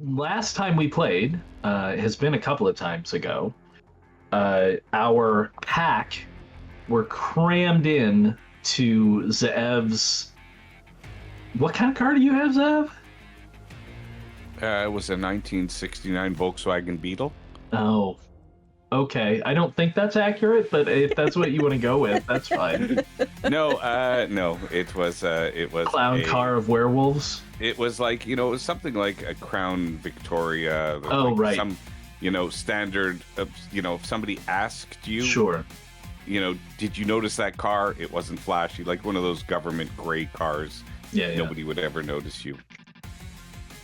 last time we played has been a couple of times ago. Our pack were crammed in to Zeev's. What kind of car do you have, Zeev? It was a 1969 Volkswagen Beetle. Oh, okay. I don't think that's accurate, but if that's what you want to go with, that's fine. No, it was Clown car of werewolves. It was like, it was something like a Crown Victoria. Oh, like right. Some, standard. If somebody asked you, Sure. Did you notice that car? It wasn't flashy, like one of those government gray cars. Yeah. Nobody would ever notice you.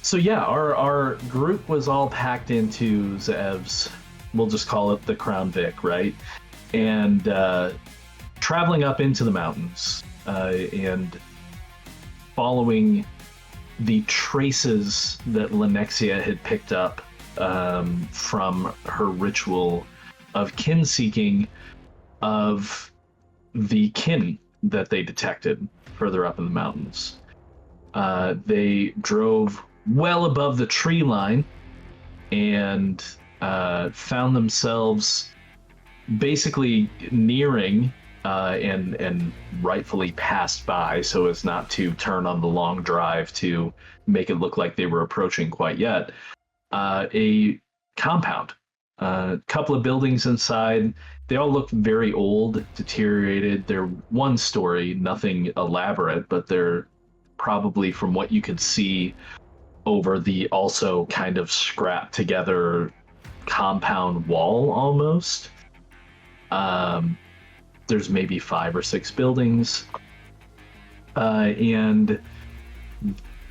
So yeah, our group was all packed into Zeev's. We'll just call it the Crown Vic, right? And traveling up into the mountains and following the traces that Lenexia had picked up from her ritual of kin seeking of the kin that they detected further up in the mountains. They drove well above the tree line and found themselves basically nearing and rightfully passed by so as not to turn on the long drive to make it look like they were approaching quite yet. A compound, a couple of buildings inside. They all look very old, deteriorated. They're one story, nothing elaborate, but they're probably, from what you could see over the also kind of scrapped together compound wall almost. There's maybe 5 or 6 buildings. And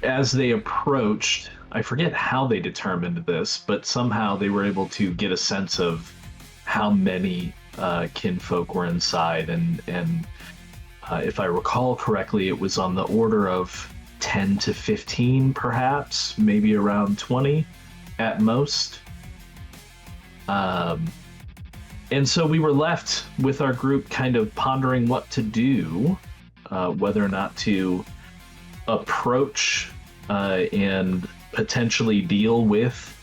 as they approached, I forget how they determined this, but somehow they were able to get a sense of how many kinfolk were inside. And if I recall correctly, it was on the order of 10 to 15, perhaps, maybe around 20 at most. And so we were left with our group kind of pondering what to do, whether or not to approach and potentially deal with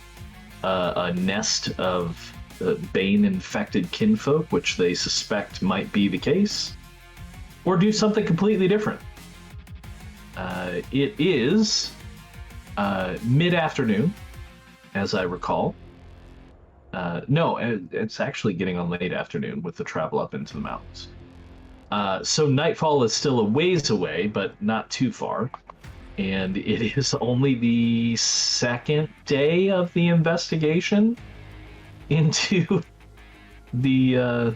a nest of Bane-infected kinfolk, which they suspect might be the case, or do something completely different. It is mid-afternoon, as I recall. No, it's actually getting on late afternoon with the travel up into the mountains. So nightfall is still a ways away, but not too far. And it is only the second day of the investigation into the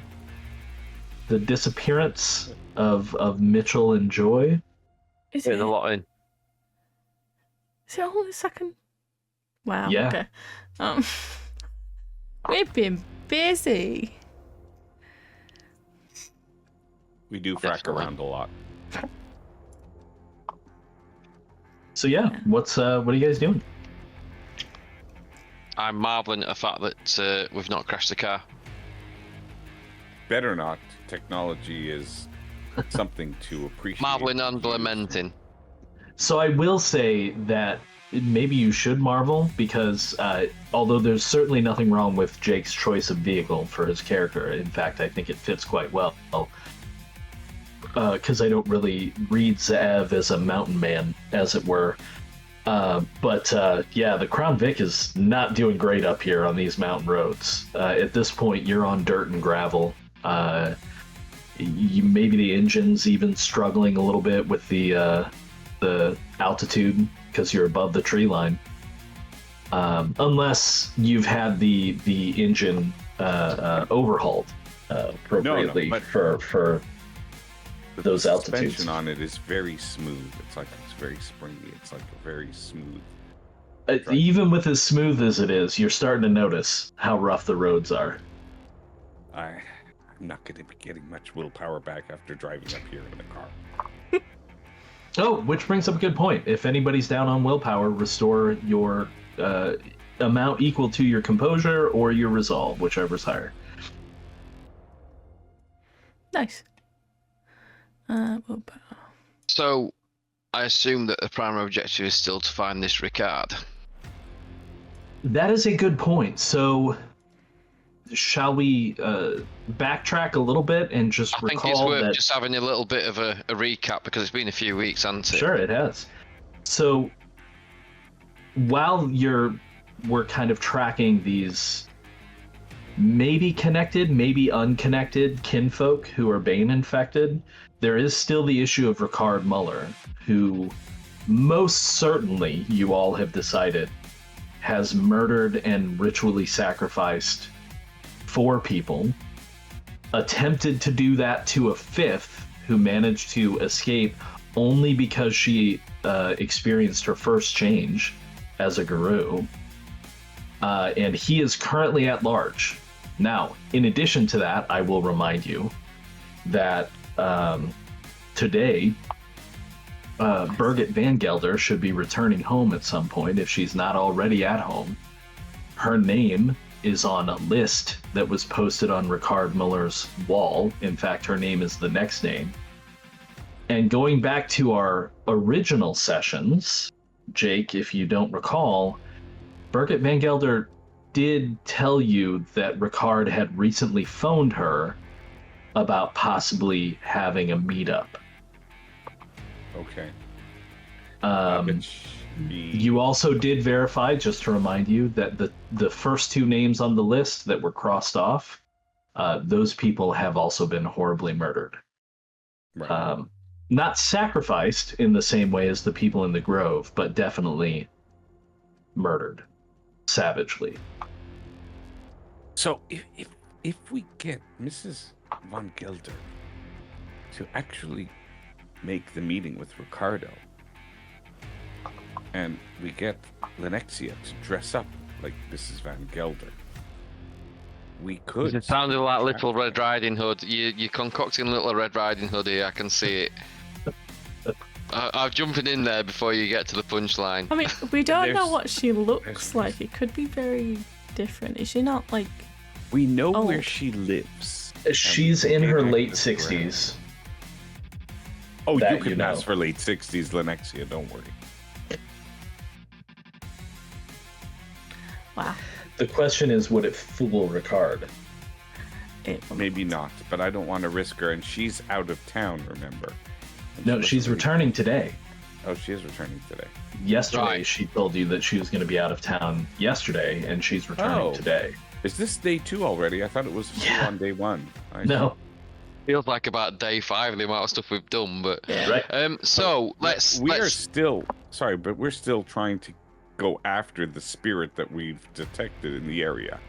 disappearance of Mitchell and Joy. Is it a lot in? Is it only the second? Wow. Yeah. Okay. We've been busy. We do frack around a lot. So yeah, what are you guys doing? I'm marveling at the fact that we've not crashed the car. Better not. Technology is something to appreciate. Marveling and lamenting. So I will say that maybe you should marvel, because although there's certainly nothing wrong with Jake's choice of vehicle for his character, in fact, I think it fits quite well, because I don't really read Zeev as a mountain man, as it were. But yeah, the Crown Vic is not doing great up here on these mountain roads. At this point, you're on dirt and gravel. Maybe the engine's even struggling a little bit with the altitude, because you're above the tree line. Unless you've had the engine overhauled appropriately for those altitudes. The suspension on it is very smooth. It's very springy. It's like a very smooth. Even with as smooth as it is, you're starting to notice how rough the roads are. I'm not going to be getting much willpower back after driving up here in the car. Oh, which brings up a good point. If anybody's down on willpower, restore your amount equal to your composure or your resolve, whichever's higher. Nice. Willpower. So, I assume that the primary objective is still to find this Ricard. That is a good point. So, shall we backtrack a little bit and just I think it's recall worth that? just having a little bit of a recap because it's been a few weeks, hasn't it? Sure, it has. So, while we're kind of tracking these maybe connected, maybe unconnected kinfolk who are Bane infected, there is still the issue of Ricard Muller, who most certainly you all have decided has murdered and ritually sacrificed 4 people, attempted to do that to a 5th who managed to escape only because she experienced her first change as a guru, and he is currently at large. Now, in addition to that, I will remind you that today, Birgit Van Gelder should be returning home at some point if she's not already at home. Her name is on a list that was posted on Ricard Muller's wall. In fact, her name is the next name. And going back to our original sessions, Jake, if you don't recall, Birgit Van Gelder did tell you that Ricard had recently phoned her about possibly having a meetup. Okay. You also did verify, just to remind you, that the first 2 names on the list that were crossed off, those people have also been horribly murdered. Right. Not sacrificed in the same way as the people in the Grove, but definitely murdered savagely. So if we get Mrs. Von Gelder to actually make the meeting with Ricardo, and we get Lenexia to dress up like Mrs. Van Gelder, we could. It sounded like Little Red Riding Hood. You're concocting Little Red Riding Hood here. I can see it. I'm jumping in there before you get to the punchline. I mean, we don't know There's- what she looks like. It could be very different. Is she not like? We know where old? she lives. She's And in her maybe late this 60s. Oh, That you can you know. pass for late 60s, Lenexia. Don't worry. Wow. The question is, would it fool Ricard? Maybe not, but I don't want to risk her, and she's out of town. Remember? And No, she she's wasn't really- returning today. Oh, she is returning today. Yesterday, Right. she told you that she was going to be out of town yesterday, and she's returning Oh. today. Is this day 2 already? I thought it was Yeah. on day 1. No, Feels like about day 5, the amount of stuff we've done, but Yeah. right? so let's We're still sorry, but we're still trying to go after the spirit that we've detected in the area.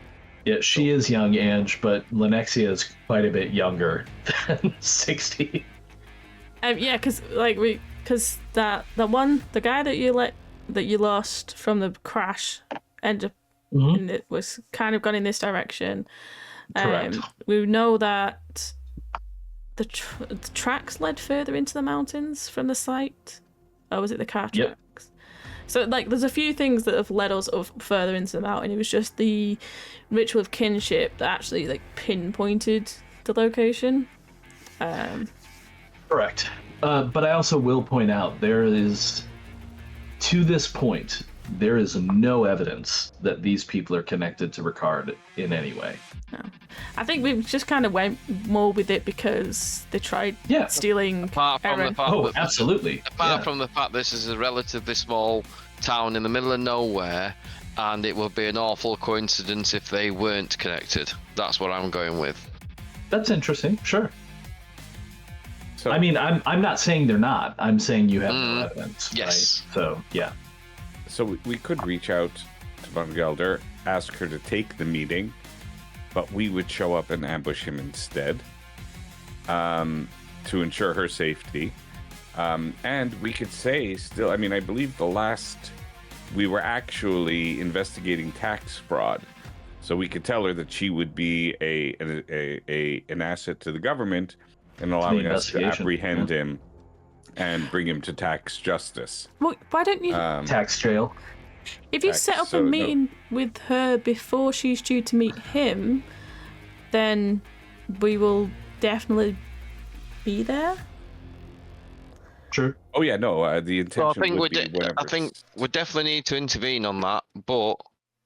Yeah, she is young, Ange, but Lenexia is quite a bit younger than 60. Yeah, because the guy that you lost from the crash ended up Mhm. and it was kind of gone in this direction. Correct. We know that the tracks led further into the mountains from the site. Or was it the car Yep. tracks? So there's a few things that have led us up further into the mountain. It was just the ritual of kinship that actually pinpointed the location. Correct. But I also will point out there is, to this point, there is no evidence that these people are connected to Ricard in any way. No. I think we just kind of went more with it because they tried Yeah. stealing apart from Aaron. the fact Oh, that absolutely. apart Yeah. from the fact this is a relatively small town in the middle of nowhere, and it would be an awful coincidence if they weren't connected. That's what I'm going with. That's interesting. Sure. So I mean, I'm not saying they're not. I'm saying you have no evidence. Yes. Right? So yeah. So we could reach out to Von Gelder, ask her to take the meeting, but we would show up and ambush him instead, to ensure her safety. And we could say still, I mean, I believe we were actually investigating tax fraud. So we could tell her that she would be an asset to the government in allowing us to investigation, apprehend him and bring him to tax justice. Well, why don't you? Tax trail. If you tax, set up so a no- meeting with her before she's due to meet him, then we will definitely be there. True. Oh yeah, no. The intention So I think would be whenever. we definitely need to intervene on that, but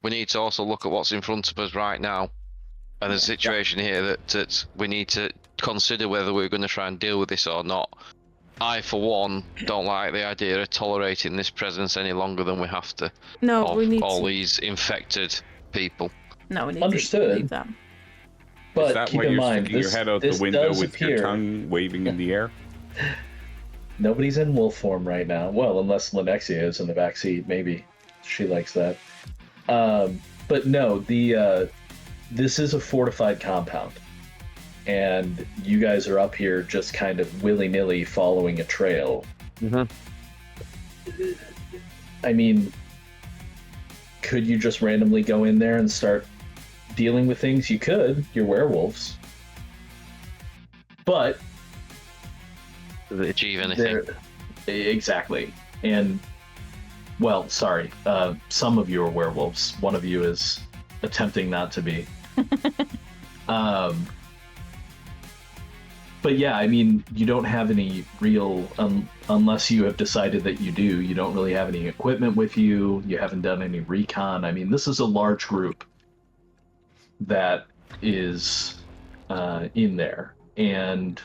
we need to also look at what's in front of us right now. And there's a situation here that we need to consider whether we're going to try and deal with this or not. I, for one, don't like the idea of tolerating this presence any longer than we have to. No, we need all to. these infected people. No, we need Understood. to leave that. But Is that keep why in you're mind, sticking your head out the window does with your tongue waving in the air? Nobody's in wolf form right now. Well, unless Lenexia is in the backseat, maybe she likes that. But no, this is a fortified compound, and you guys are up here just kind of willy-nilly following a trail. I mean, could you just randomly go in there and start dealing with things? You could. You're werewolves. But Does it achieve anything? Exactly. And, well, sorry. Some of you are werewolves. One of you is attempting not to be. But yeah, I mean, you don't have any real, unless you have decided that you do, you don't really have any equipment with you. You haven't done any recon. I mean, this is a large group that is in there. And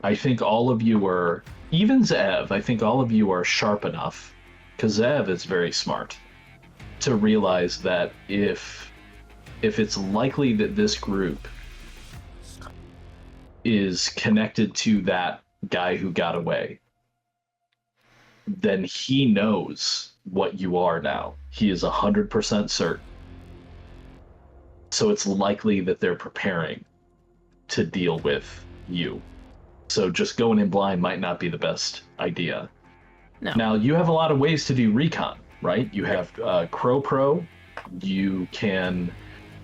I think all of you are, even Zev, I think all of you are sharp enough, because Zev is very smart, to realize that if it's likely that this group is connected to that guy who got away, then he knows what you are now. He is 100% certain. So it's likely that they're preparing to deal with you. So just going in blind might not be the best idea. No. Now, you have a lot of ways to do recon, right? You have Crow Pro. You can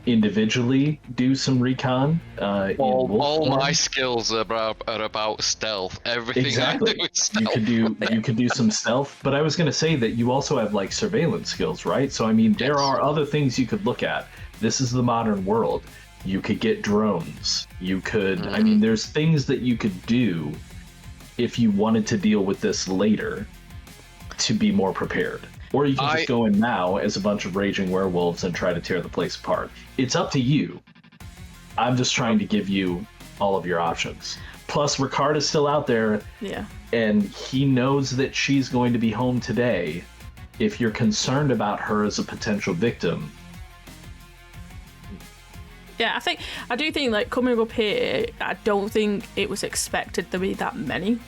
individually do some recon. All my skills are about stealth. Everything Exactly. I do is stealth. You could do some stealth, but I was going to say that you also have like surveillance skills, right? So I mean, there are other things you could look at. This is the modern world. You could get drones. You could, I mean, there's things that you could do if you wanted to deal with this later to be more prepared. Or you can just go in now as a bunch of raging werewolves and try to tear the place apart. It's up to you. I'm just trying to give you all of your options. Plus, Ricard is still out there. Yeah. And he knows that she's going to be home today. If you're concerned about her as a potential victim. Yeah, I do think, like, coming up here, I don't think it was expected to be that many.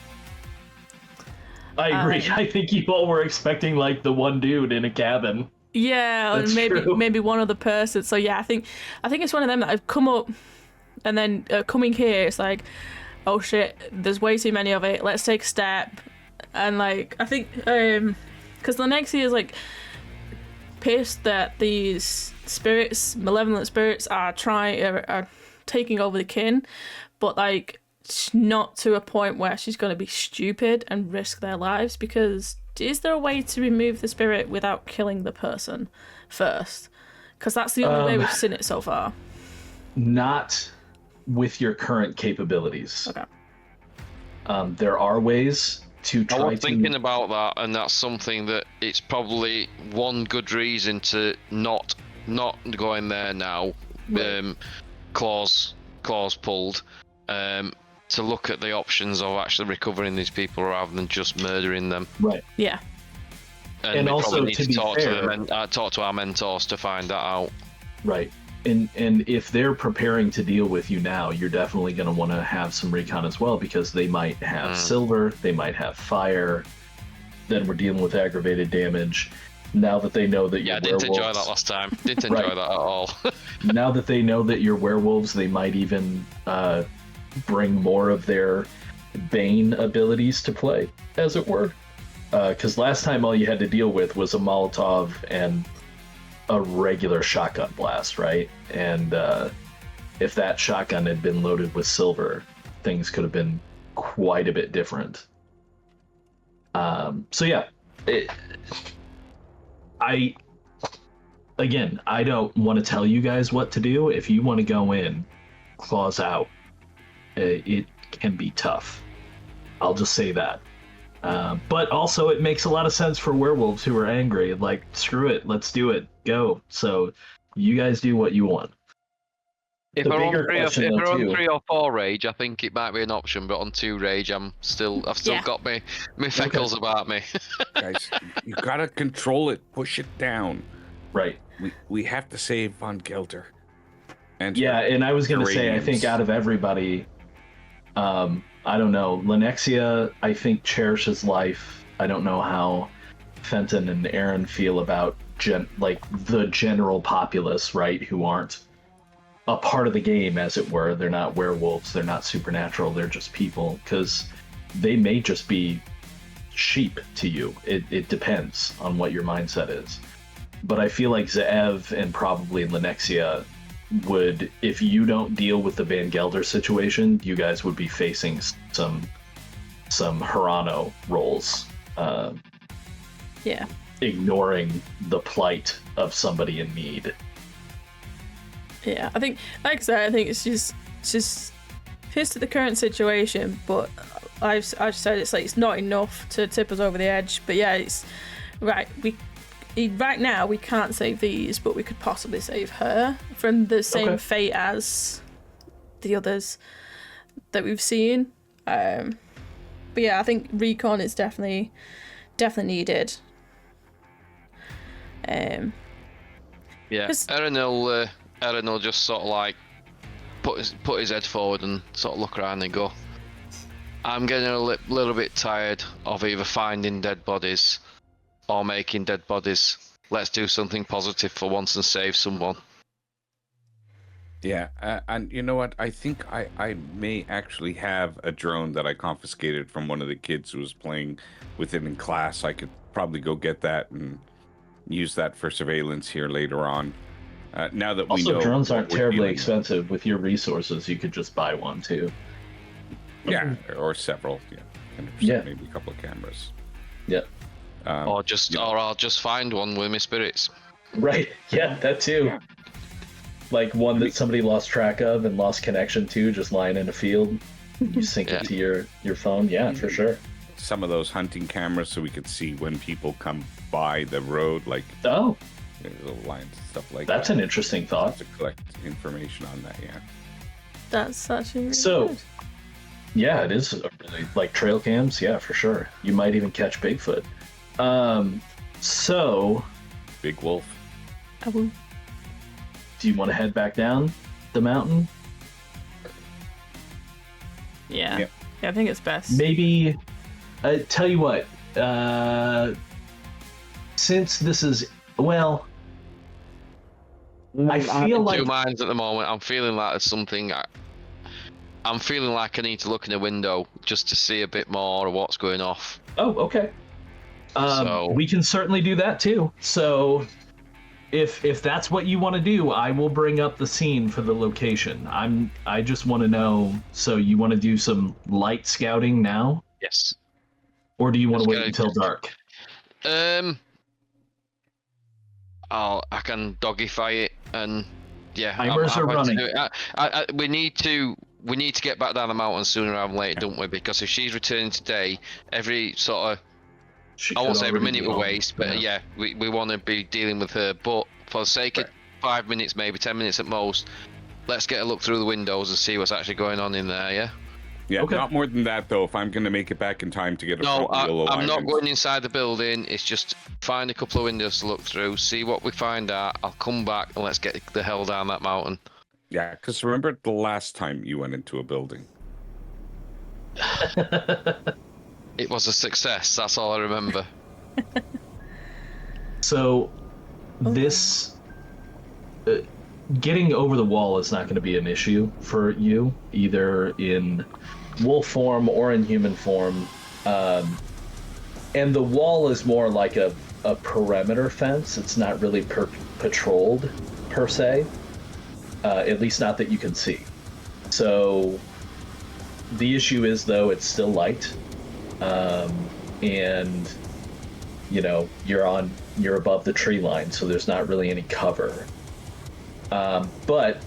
I agree. I think you all were expecting, like, the one dude in a cabin. Yeah, That's and true. maybe one other person. So yeah, I think it's one of them that I've come up, and then coming here, it's like, oh shit, there's way too many of it. Let's take a step, and like I think because Lenexia is like pissed that these spirits, malevolent spirits, are taking over the kin, but like not to a point where she's going to be stupid and risk their lives, because is there a way to remove the spirit without killing the person first? Because that's the only way we've seen it so far. Not with your current capabilities. Okay. There are ways to try I was to... thinking about that, and that's something that it's probably one good reason to not go in there now. Right. Claws pulled. To look at the options of actually recovering these people rather than just murdering them. Right. Yeah. And we also, probably need to be talk fair- talk to our mentors to find that out. Right. And if they're preparing to deal with you now, you're definitely going to want to have some recon as well, because they might have silver, they might have fire. Then we're dealing with aggravated damage. Now that they know that you're werewolves... Yeah, I didn't enjoy that last time. Didn't enjoy that at all. Now that they know that you're werewolves, they might even bring more of their Bane abilities to play, as it were. Because last time all you had to deal with was a Molotov and a regular shotgun blast, right? And if that shotgun had been loaded with silver, things could have been quite a bit different. So yeah, I don't want to tell you guys what to do. If you want to go in, claws out, it can be tough. I'll just say that. But also, it makes a lot of sense for werewolves who are angry. Like, screw it, let's do it. go. So you guys do what you want. If The we're on bigger question, if though, we're on too- 3 or 4 rage, I think it might be an option. But on 2 rage, I've still Yeah. got me feckles about me. Guys, you gotta control it. Push it down. Right. We have to save Von Gelder. And Yeah, and I was going to say, I think geraniums. out of everybody, I don't know, Lenexia, I think cherishes life. I don't know how Fenton and Aaron feel about the general populace, right, who aren't a part of the game, as it were. They're not werewolves, they're not supernatural, they're just people, because they may just be sheep to you. It depends on what your mindset is. But I feel like Zeev and probably Lenexia would, if you don't deal with the Van Gelder situation, you guys would be facing some Hirano rolls, Yeah. ignoring the plight of somebody in need. Yeah, I think, like I said, I think it's just pissed at the current situation, but I've said it's like it's not enough to tip us over the edge. But yeah, it's right. Right now we can't save these, but we could possibly save her from the same fate as the others that we've seen. But yeah, I think recon is definitely needed. Yeah, 'Cause- Aaron will just sort of like put his head forward and sort of look around and go, I'm getting a little bit tired of either finding dead bodies or making dead bodies. Let's do something positive for once and save someone. Yeah, and you know what? I think I may actually have a drone that I confiscated from one of the kids who was playing with it in class. I could probably go get that and use that for surveillance here later on. Now that we know. Also, drones aren't what we're terribly dealing with. expensive. With your resources, you could just buy one too. Yeah, or several. Yeah, 100%, Yeah. maybe a couple of cameras. Yep. Or I'll just find one with my spirits. Right. Yeah, that too. Yeah. Like one that somebody lost track of and lost connection to, just lying in a field. You sync Yeah. it to your phone. Yeah, for sure. Some of those hunting cameras so we could see when people come by the road, like Oh, little lines and stuff like that's that. an interesting thought. To collect information on that, yeah. That's actually really So- good. Yeah, it is a really like trail cams. Yeah, for sure. You might even catch Bigfoot. So Big Wolf. Awoo. do you want to head back down the mountain? Yeah. Yep. Yeah, I think it's best. Maybe. Tell you what. Since this is I feel In like 2 minds at the moment. I'm feeling like there's something. I'm feeling like I need to look in a window just to see a bit more of what's going off. Oh, okay. We can certainly do that too. So, if that's what you want to do, I will bring up the scene for the location. I just want to know. So you want to do some light scouting now, Yes. or do you want to Let's wait go. until dark? I can dogify it, and yeah. Timers are running. We need to get back down the mountain sooner rather than later, don't we? Because if she's returning today, every sort of She I won't could say every already minute be we home. waste, but yeah, we want to be dealing with her. But for the sake of 5 minutes, maybe 10 minutes at most, let's get a look through the windows and see what's actually going on in there. Yeah. Yeah, Okay. not more than that though. If I'm going to make it back in time to get a No, front wheel I'm not alignment. going inside the building. It's just find a couple of windows to look through, see what we find out. I'll come back and let's get the hell down that mountain. Yeah, because remember the last time you went into a building? It was a success. That's all I remember. So, this getting over the wall is not going to be an issue for you, either in wolf form or in human form. And the wall is more like a perimeter fence. It's not really patrolled per se, at least not that you can see. So the issue is, though, it's still light, and you're above the tree line, so there's not really any cover. But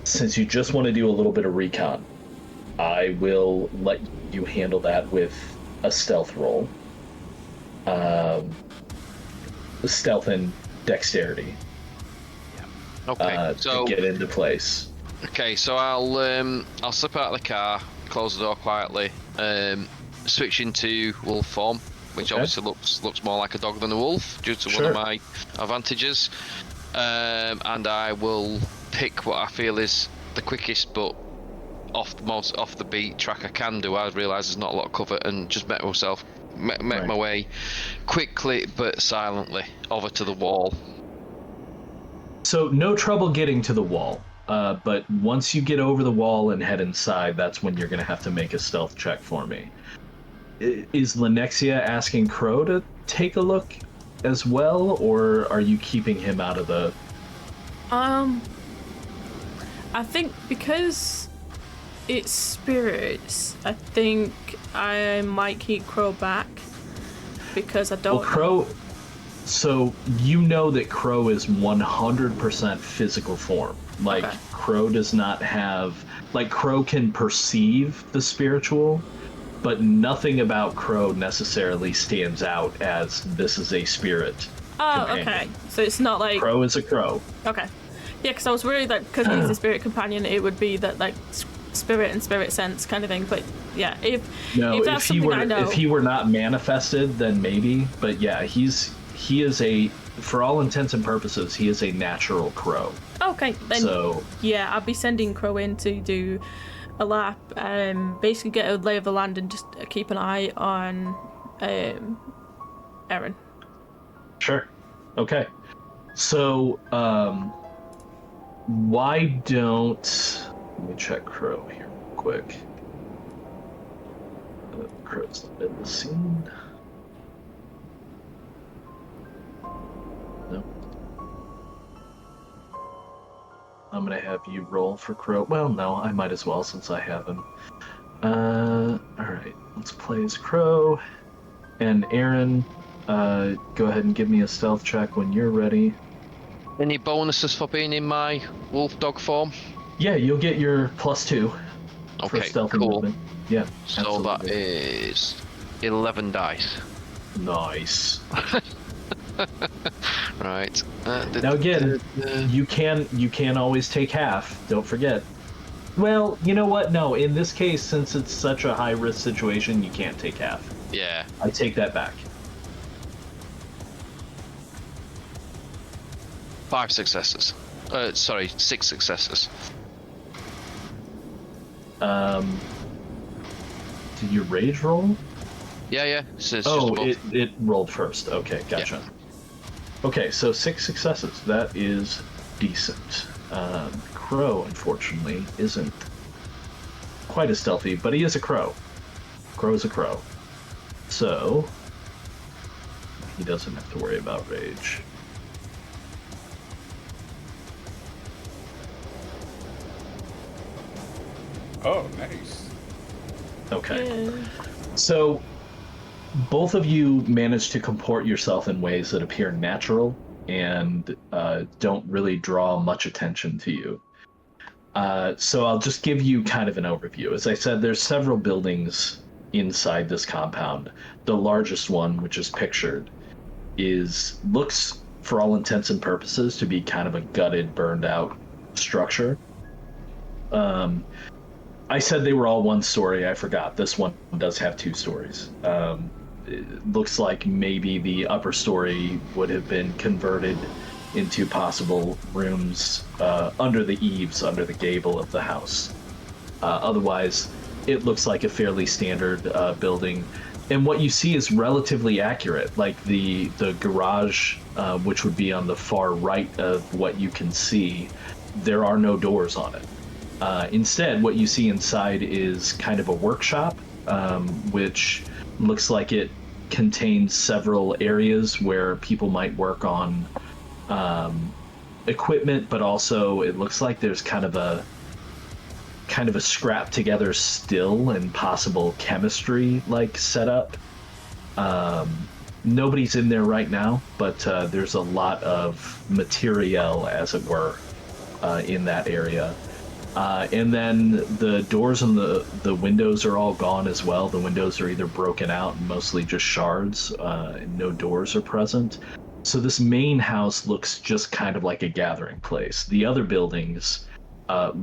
since you just want to do a little bit of recon, I will let you handle that with a stealth roll. Stealth and dexterity. Okay, so to get into place. okay, so I'll slip out of the car, close the door quietly, switch into wolf form, which obviously looks more like a dog than a wolf due to one of my advantages, and I will pick what I feel is the quickest but off the beat track I can do. I realise there's not a lot of cover, and just make my way quickly but silently over to the wall. So no trouble getting to the wall, but once you get over the wall and head inside, that's when you're going to have to make a stealth check for me. Is Lenexia asking Crow to take a look as well, or are you keeping him out of the... I think because it's spirits, I think I might keep Crow back because I don't... Well, Crow... So you know that Crow is 100% physical form. Like, Crow does not have... Like, Crow can perceive the spiritual, but nothing about Crow necessarily stands out as this is a spirit. Oh, companion. okay. So it's not like... Crow is a crow. Okay. Yeah, because I was worried that because he's a spirit companion, it would be that, like, spirit and spirit sense kind of thing. But, yeah, if that's something I know... If he were not manifested, then maybe. But, yeah, he is a... For all intents and purposes, he is a natural crow. Okay, then yeah, I'll be sending Crow in to do a lap, basically get a lay of the land and just keep an eye on Erin. Sure. Okay. So, why don't... Let me check Crow here real quick. Crow's not in the scene. No. I'm gonna have you roll for Crow. Well, no, I might as well since I have him. Alright, let's play as Crow. And Aaron, go ahead and give me a stealth check when you're ready. Any bonuses for being in my wolf dog form? Yeah, you'll get your +2 for Okay, stealth cool. movement. Yeah, So absolutely. that is 11 dice. Nice. Right. Now again, you can always take half. Don't forget. Well, you know what? No, in this case, since it's such a high risk situation, you can't take half. Yeah. I take that back. 5 successes. Sorry, 6 successes. Did you rage roll? Yeah. So it's just Oh, above. it rolled first. Okay, gotcha. Okay, so 6 successes. That is decent. Crow, unfortunately, isn't quite as stealthy, but he is a crow. Crow is a crow. So, he doesn't have to worry about rage. Oh, nice. Okay. Yeah. So, both of you manage to comport yourself in ways that appear natural and don't really draw much attention to you. So I'll just give you kind of an overview. As I said, there's several buildings inside this compound. The largest one, which is pictured, looks, for all intents and purposes, to be kind of a gutted, burned out structure. I said they were all one story. I forgot. This one does have 2 stories. It looks like maybe the upper story would have been converted into possible rooms under the eaves, under the gable of the house. Otherwise, it looks like a fairly standard building. And what you see is relatively accurate. Like the garage, which would be on the far right of what you can see, there are no doors on it. Instead, what you see inside is kind of a workshop, which looks like it contains several areas where people might work on equipment, but also it looks like there's kind of a scrap together still and possible chemistry like setup. Nobody's in there right now, but there's a lot of material, as it were, in that area. And then the doors and the windows are all gone as well. The windows are either broken out and mostly just shards, and no doors are present. So this main house looks just kind of like a gathering place. The other buildings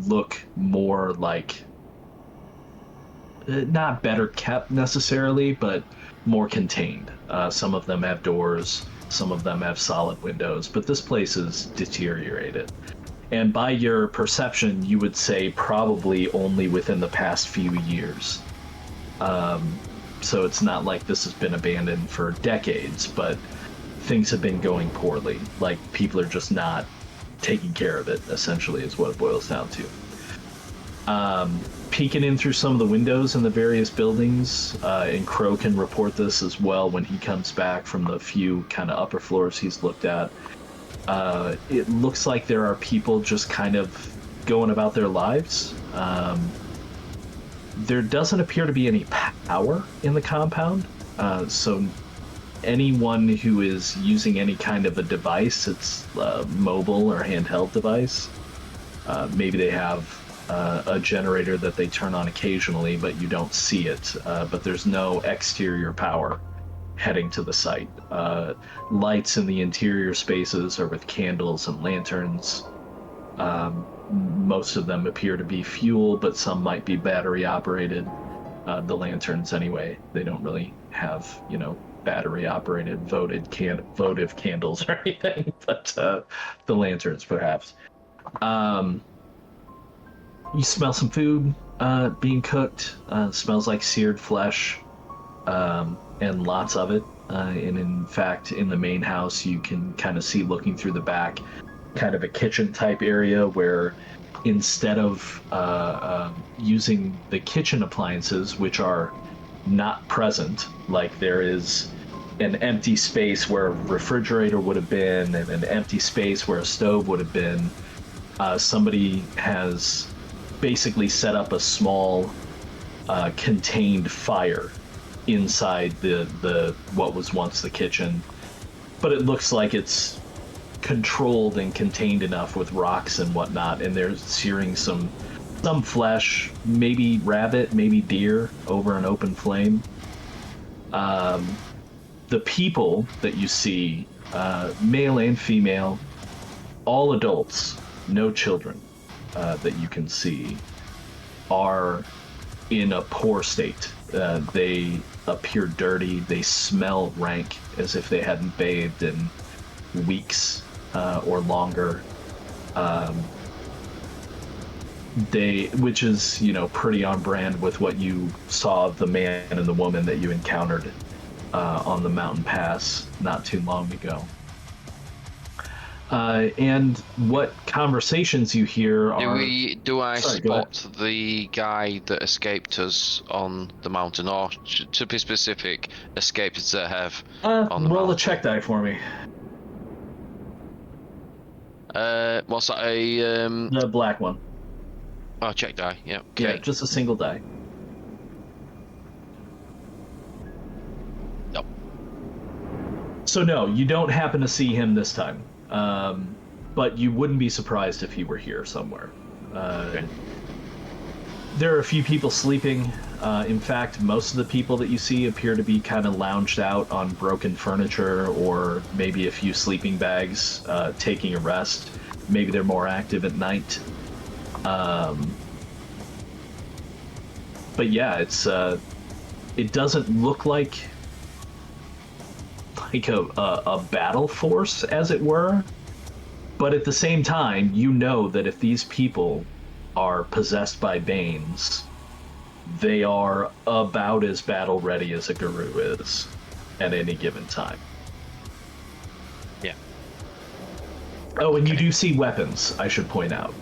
look more like not better kept necessarily, but more contained. Some of them have doors, some of them have solid windows, but this place is deteriorated. And by your perception, you would say probably only within the past few years. So it's not like this has been abandoned for decades, but things have been going poorly. Like, people are just not taking care of it, essentially, is what it boils down to. Peeking in through some of the windows in the various buildings, and Crow can report this as well when he comes back from the few kind of upper floors he's looked at. It looks like there are people just kind of going about their lives. There doesn't appear to be any power in the compound, so anyone who is using any kind of a device, it's a mobile or handheld device, maybe they have a generator that they turn on occasionally, but you don't see it. But there's no exterior power heading to the site. Lights in the interior spaces are with candles and lanterns. Most of them appear to be fuel, but some might be battery operated. The lanterns, anyway, they don't really have, battery operated votive candles or anything, but the lanterns perhaps. You smell some food being cooked. Smells like seared flesh, and lots of it. And in fact, in the main house, you can kind of see, looking through the back, kind of a kitchen type area where instead of using the kitchen appliances, which are not present, like there is an empty space where a refrigerator would have been and an empty space where a stove would have been, somebody has basically set up a small contained fire inside the what was once the kitchen, but it looks like it's controlled and contained enough with rocks and whatnot, and they're searing some flesh, maybe rabbit, maybe deer, over an open flame. The people that you see, male and female, all adults, no children, that you can see, are in a poor state. They appear dirty. They smell rank, as if they hadn't bathed in weeks or longer. Which is, pretty on brand with what you saw of the man and the woman that you encountered on the mountain pass not too long ago. And what conversations you hear are... Do I spot the guy that escaped us on the mountain, or to be specific, escaped Zehev on the mountain? Roll a check die for me. What's that? The black one. Oh, check die. Yeah. Okay. Yeah, just a single die. Nope. So no, you don't happen to see him this time. But you wouldn't be surprised if he were here somewhere. Okay. There are a few people sleeping. In fact, most of the people that you see appear to be kind of lounged out on broken furniture, or maybe a few sleeping bags, taking a rest. Maybe they're more active at night. But yeah, it doesn't look like a battle force, as it were, but at the same time, that if these people are possessed by Banes, they are about as battle ready as a guru is at any given time. Yeah. Oh, and you do see weapons, I should point out.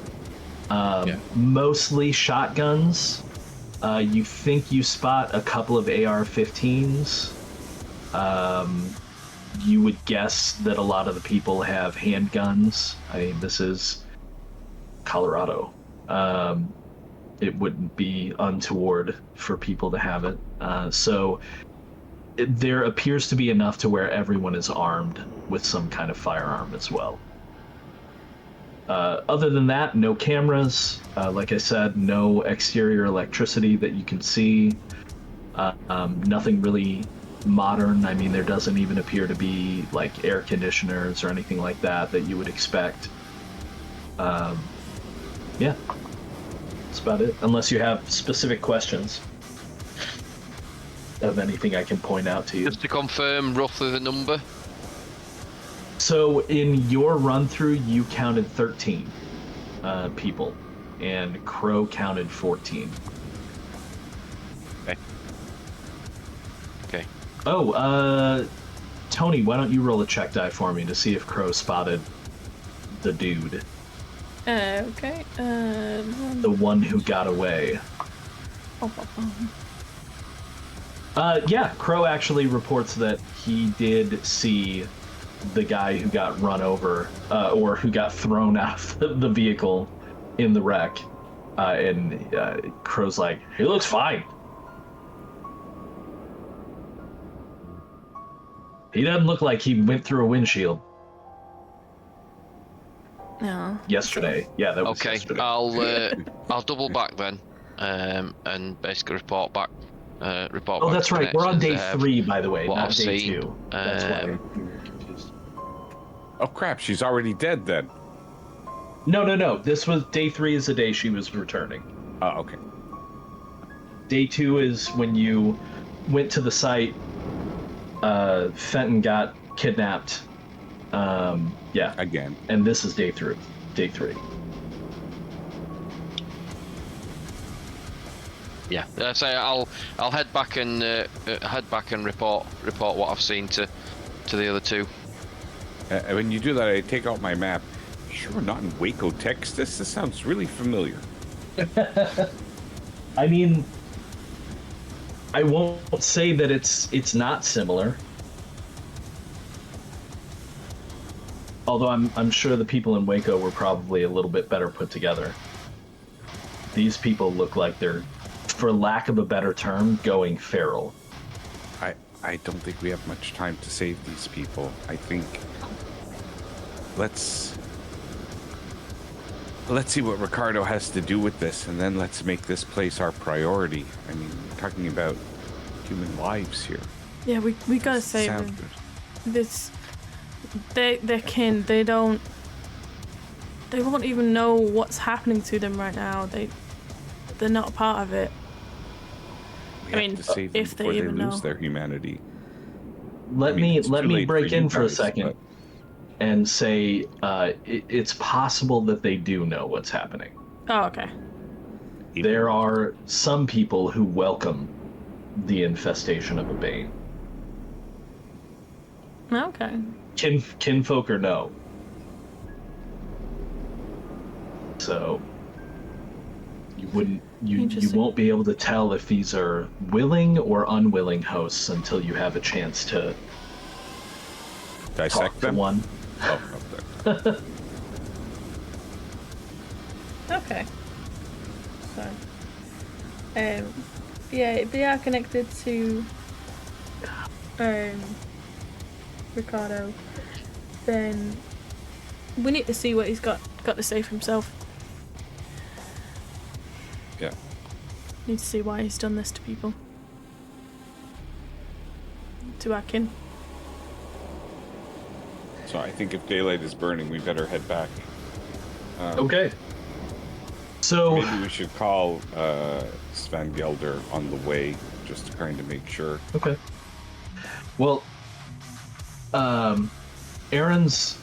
Mostly shotguns. You think you spot a couple of AR-15s. You would guess that a lot of the people have handguns. I mean, this is Colorado. It wouldn't be untoward for people to have it. So there appears to be enough to where everyone is armed with some kind of firearm as well. Other than that, no cameras. Like I said, no exterior electricity that you can see. Nothing really modern. I mean, there doesn't even appear to be like air conditioners or anything like that you would expect. Yeah, that's about it. Unless you have specific questions of anything I can point out to you. Just to confirm roughly the number. So in your run through, you counted 13 people, and Crow counted 14. Okay. Oh, Tony, why don't you roll a check die for me to see if Crow spotted the dude, Okay. the one who got away. Yeah, Crow actually reports that he did see the guy who got run over, or who got thrown out of the vehicle in the wreck. And Crow's like, he looks fine. He doesn't look like he went through a windshield. No. Yesterday. Yeah, that was Okay, yesterday. I'll double back then, and basically report back. Report. Oh, back that's to right. We're on day connections, 3, by the way, what not I've day seen. 2. That's why we were confused. Oh crap! She's already dead then. No. This was day 3 is the day she was returning. Oh, okay. Day 2 is when you went to the site. Fenton got kidnapped. Yeah. Again. And this is day 3. Day 3. Yeah. So I'll head back and report what I've seen to the other two. When you do that, I take out my map. Sure, not in Waco, Texas. This sounds really familiar. I mean, I won't say that it's not similar. Although I'm sure the people in Waco were probably a little bit better put together. These people look like they're, for lack of a better term, going feral. I don't think we have much time to save these people. I think let's see what Ricardo has to do with this, and then let's make this place our priority. I mean, we're talking about human lives here. Yeah, we gotta save Sounds them. good. This, they're kin. They won't even know what's happening to them right now. They're not a part of it. We I have mean, to save them if they before they even lose know. their humanity. Let I mean, me it's let too me late break for you in for a guys, second but- and say it's possible that they do know what's happening. Oh, okay. There are some people who welcome the infestation of a bane. Okay. Kinfolk or no. So you Interesting. won't be able to tell if these are willing or unwilling hosts until you have a chance to Dissect talk to them. one. Oh, okay. Okay. So, yeah, if they are connected to Ricardo, then we need to see what he's got to say for himself. Yeah. Need to see why he's done this to people. To our kin. So I think if daylight is burning, we better head back. Okay. So Maybe we should call Sven Gelder on the way, just to kind of make sure. okay. Well, Aaron's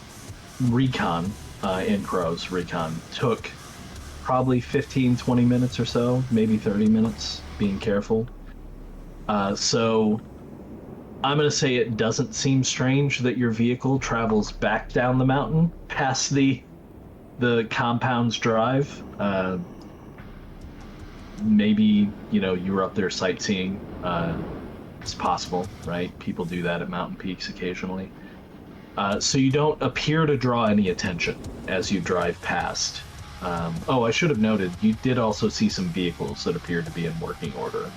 recon and Crow's recon took probably 15-20 minutes or so, maybe 30 minutes, being careful. So I'm going to say it doesn't seem strange that your vehicle travels back down the mountain past the compound's drive. Maybe, you were up there sightseeing. It's possible, right? People do that at mountain peaks occasionally. So you don't appear to draw any attention as you drive past. I should have noted, you did also see some vehicles that appeared to be in working order.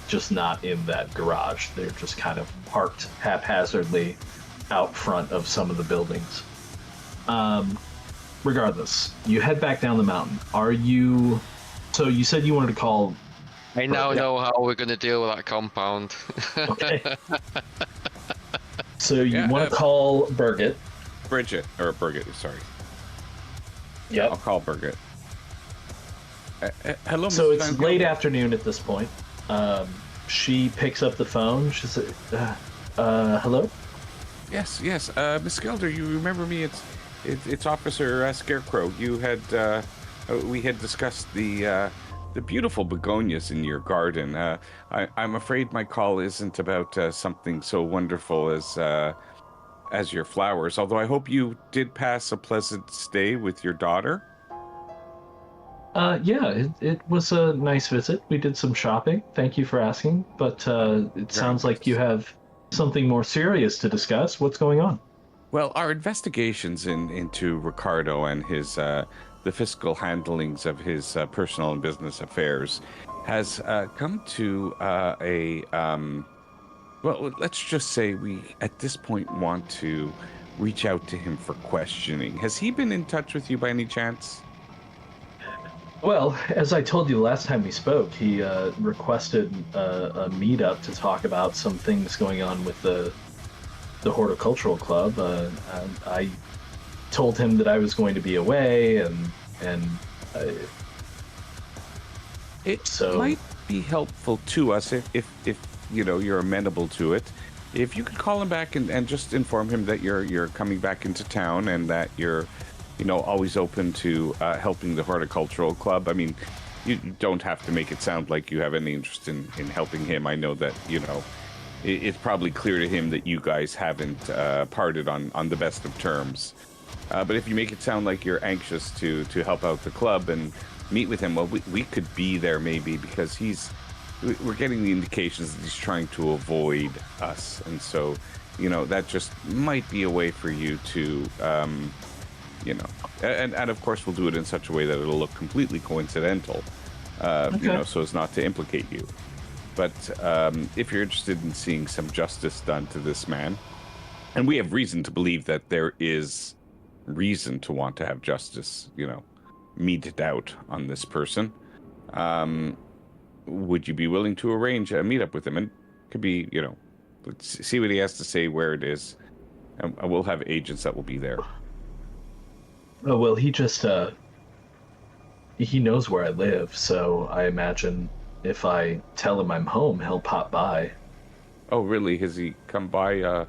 Just not in that garage. They're just kind of parked haphazardly out front of some of the buildings. Regardless, you head back down the mountain. So you said you wanted to call I now know how we're going to deal with that compound. Okay. So you Yeah, want to call Birgit? Bridget, sorry. Yep. I'll call Birgit. Hello, So Mrs. it's Van late Gogh. afternoon at this point. She picks up the phone. She says, "Hello." Yes. Miss Gelder, you remember me? It's Officer Scarecrow. You had we had discussed the beautiful begonias in your garden. I'm afraid my call isn't about something so wonderful as your flowers. Although I hope you did pass a pleasant stay with your daughter. Yeah, it was a nice visit. We did some shopping. Thank you for asking. But it sounds like you have something more serious to discuss. What's going on? Well, our investigations into Ricardo and his the fiscal handlings of his personal and business affairs has come to well, let's just say we at this point want to reach out to him for questioning. Has he been in touch with you by any chance? Well, as I told you the last time we spoke, he requested a meetup to talk about some things going on with the horticultural club. I told him that I was going to be away, and it might be helpful to us if you know you're amenable to it. If you could call him back and just inform him that you're coming back into town and that you're always open to helping the horticultural club. I mean, you don't have to make it sound like you have any interest in helping him. I know that it's probably clear to him that you guys haven't parted on the best of terms. But if you make it sound like you're anxious to help out the club and meet with him, well, we could be there maybe, because we're getting the indications that he's trying to avoid us, and so that just might be a way for you to and of course we'll do it in such a way that it'll look completely coincidental, Okay. so as not to implicate you. But if you're interested in seeing some justice done to this man, and we have reason to believe that there is reason to want to have justice, meted out on this person, would you be willing to arrange a meetup with him? And it could be, let's see what he has to say, where it is, and we'll have agents that will be there. Oh, well, he just he knows where I live, so I imagine if I tell him I'm home, he'll pop by. Oh, really? Has he come by?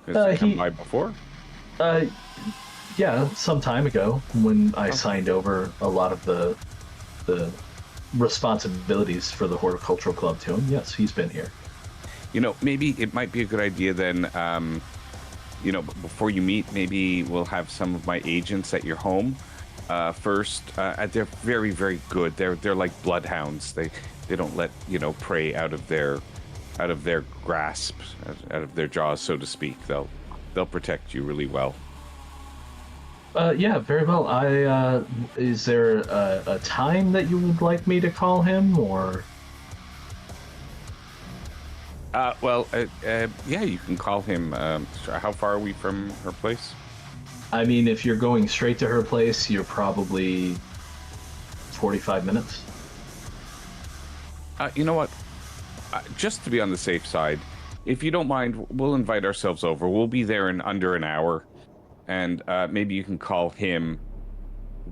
Has he come by before? Yeah, some time ago when I signed over a lot of the responsibilities for the horticultural club to him. Yes, he's been here. Maybe it might be a good idea then. Before you meet, maybe we'll have some of my agents at your home first. They're very, very good. They're like bloodhounds. They don't let prey out of their grasp, out of their jaws, so to speak. They'll protect you really well. Yeah, very well. Is there a time that you would like me to call him, or? Yeah, you can call him. How far are we from her place? I mean, if you're going straight to her place, you're probably 45 minutes. You know what? Just to be on the safe side, if you don't mind, we'll invite ourselves over. We'll be there in under an hour, and maybe you can call him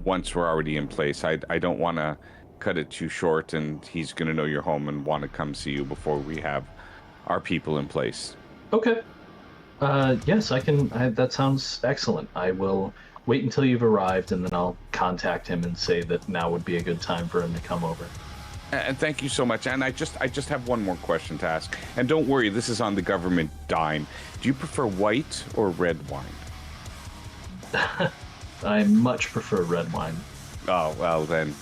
once we're already in place. I don't want to cut it too short, and he's going to know you're home and want to come see you before we have our people in place. Okay. Yes, I can. That sounds excellent. I will wait until you've arrived, and then I'll contact him and say that now would be a good time for him to come over. And thank you so much. And I just have one more question to ask. And don't worry, this is on the government dime. Do you prefer white or red wine? I much prefer red wine. Oh, well then,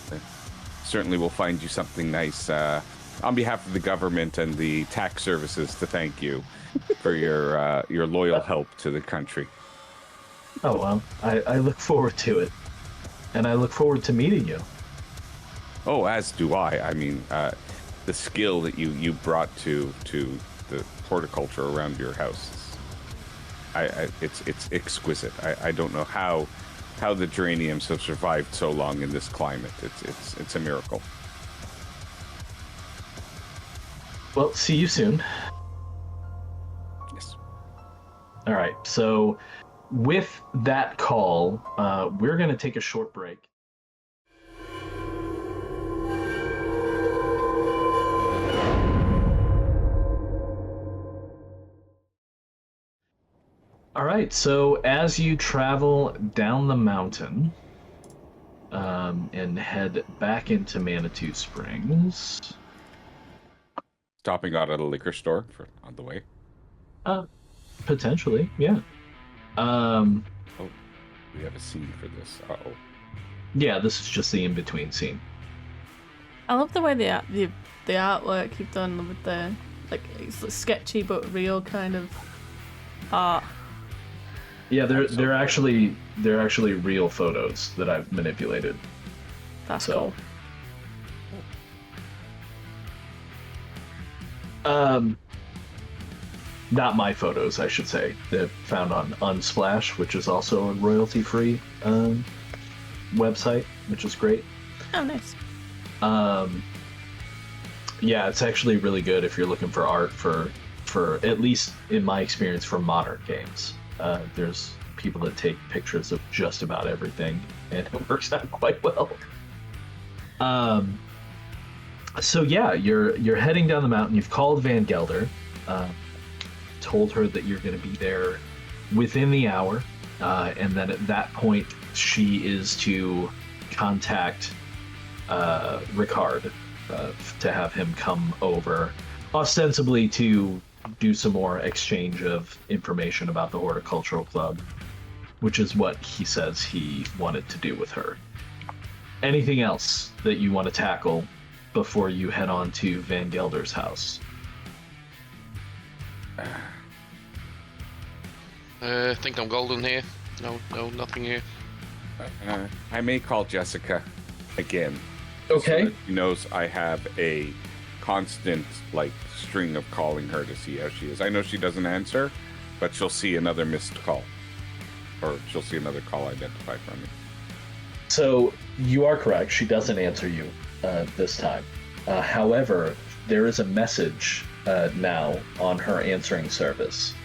certainly we'll find you something nice. On behalf of the government and the tax services, to thank you for your loyal help to the country. Oh, well, I look forward to it. And I look forward to meeting you. Oh, as do I. I mean, the skill that you brought to the horticulture around your house, it's exquisite. I don't know how the geraniums have survived so long in this climate. It's a miracle. Well, see you soon. Yes. All right. So, with that call, we're going to take a short break. All right. So, as you travel down the mountain and head back into Manitou Springs, Stopping out at a liquor store on the way. potentially, yeah. Oh, we have a scene for this. Uh-oh. Yeah, this is just the in-between scene. I love the way the artwork you've done with the it's sketchy but real kind of art. Yeah, they're actually real photos that I've manipulated. That's So, cool. Not my photos, I should say. They're found on Unsplash, which is also a royalty-free website, which is great. Oh, nice. Yeah, it's actually really good if you're looking for art for at least in my experience for modern games. There's people that take pictures of just about everything, and it works out quite well. So yeah, you're heading down the mountain. You've called Van Gelder, told her that you're going to be there within the hour, and then at that point she is to contact Ricard to have him come over, ostensibly to do some more exchange of information about the Horticultural Club, which is what he says he wanted to do with her. Anything else that you want to tackle before you head on to Van Gelder's house? I think I'm golden here. No, nothing here. I may call Jessica again. Okay. So that she knows I have a constant string of calling her to see how she is. I know she doesn't answer, but she'll see another missed call, or she'll see another call identified from me. So you are correct. She doesn't answer you this time. However, there is a message now on her answering service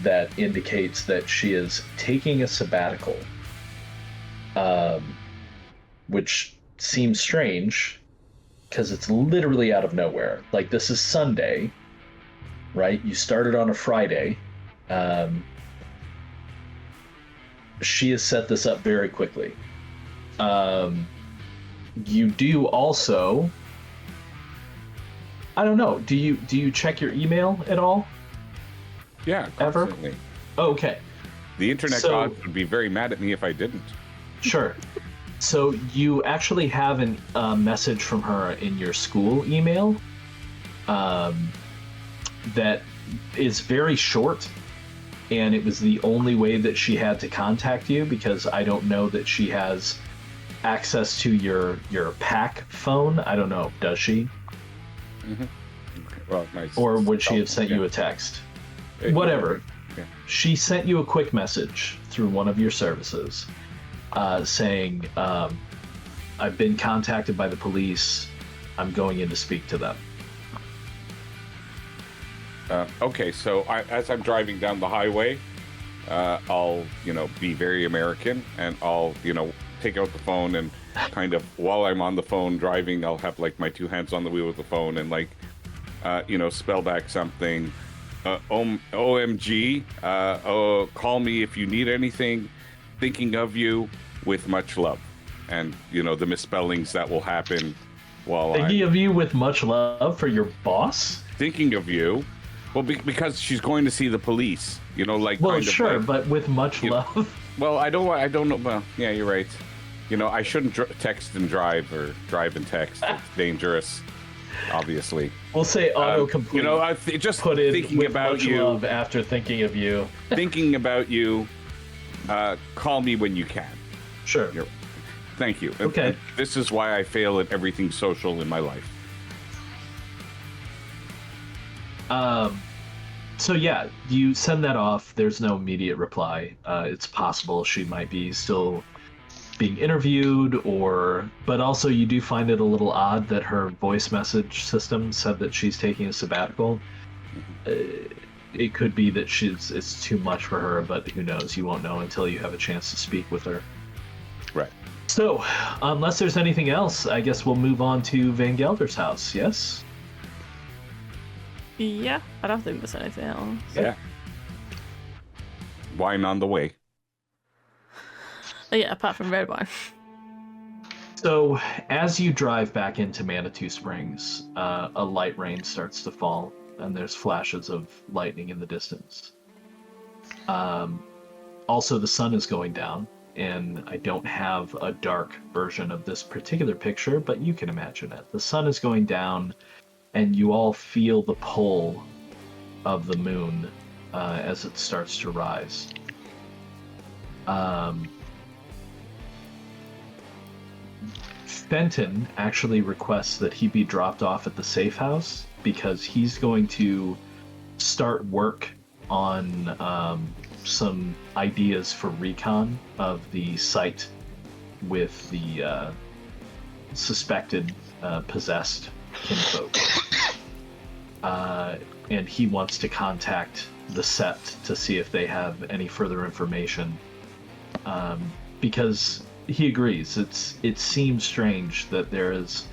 that indicates that she is taking a sabbatical, which seems strange because it's literally out of nowhere. Like, this is Sunday, right? You started on a Friday. She has set this up very quickly. You do also, I don't know, do you check your email at all? Yeah, Ever? constantly. Oh, okay. The internet So- gods would be very mad at me if I didn't. Sure. So you actually have a message from her in your school email that is very short, and it was the only way that she had to contact you, because I don't know that she has access to your PAC phone. I don't know. Does she? Mm-hmm. Well, nice. Or would she have sent you a text? Whatever. Yeah. She sent you a quick message through one of your services saying, I've been contacted by the police. I'm going in to speak to them. Okay, so as I'm driving down the highway, I'll, be very American, and I'll, take out the phone, and kind of while I'm on the phone driving, I'll have my two hands on the wheel of the phone and spell back something. OMG, call me if you need anything. Thinking of you, with much love. And, the misspellings that will happen while Thinking of you with much love for your boss? Thinking of you. Well, because she's going to see the police, Well, sure, but with much love. Well, I don't know. Well, yeah, you're right. I shouldn't text and drive, or drive and text. It's dangerous, obviously. We'll say autocomplete. Just put in thinking with about much you. love after thinking of you. Thinking about you. Call me when you can. Sure. Thank you. Okay. And this is why I fail at everything social in my life. So yeah, you send that off. There's no immediate reply. It's possible she might be still being interviewed, but also you do find it a little odd that her voice message system said that she's taking a sabbatical. It could be that it's too much for her, but who knows? You won't know until you have a chance to speak with her. Right. So, unless there's anything else, I guess we'll move on to Van Gelder's house, yes? Yeah, I don't think there's anything else. Yeah. Wine on the way. Oh, yeah, apart from red wine. So, as you drive back into Manitou Springs, a light rain starts to fall, and there's flashes of lightning in the distance. Also, the sun is going down, and I don't have a dark version of this particular picture, but you can imagine it. The sun is going down, and you all feel the pull of the moon as it starts to rise. Fenton actually requests that he be dropped off at the safe house because he's going to start work on some ideas for recon of the site with the suspected possessed kinfolk. And he wants to contact the Sept to see if they have any further information. Because he agrees, it seems strange that there is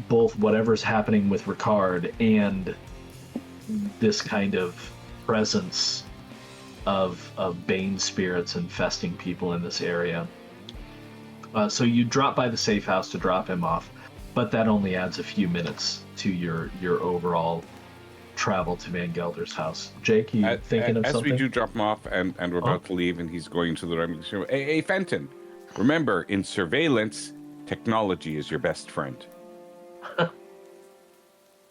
both whatever's happening with Ricard and this kind of presence of Bane spirits infesting people in this area. So you drop by the safe house to drop him off, but that only adds a few minutes to your overall travel to Van Gelder's house. Jake, you thinking of something? As we do drop him off and we're about to leave and he's going to the remedy. Hey, Fenton, remember, in surveillance, technology is your best friend.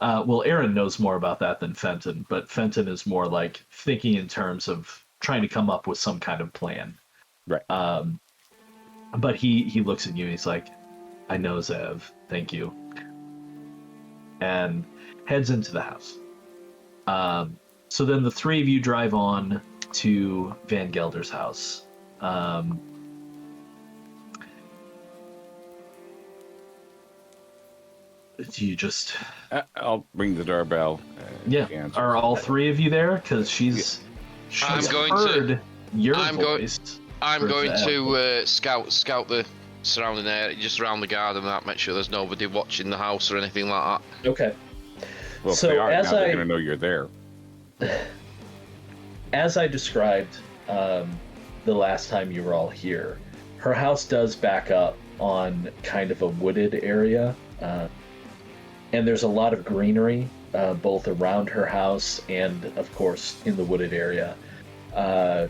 Well, Aaron knows more about that than Fenton, but Fenton is more like thinking in terms of trying to come up with some kind of plan. Right. But he looks at you and he's like, I know, Zev, thank you. And heads into the house. So then the three of you drive on to Van Gelder's house. Do you just... I'll ring the doorbell. Yeah. Are all three of you there? Because she's heard your voice. I'm going to scout the surrounding area, just around the garden, and that, make sure there's nobody watching the house or anything like that. Okay. Well, So if they are, as now they're going to know you're there. As I described the last time you were all here, her house does back up on kind of a wooded area. And there's a lot of greenery, both around her house and, of course, in the wooded area. The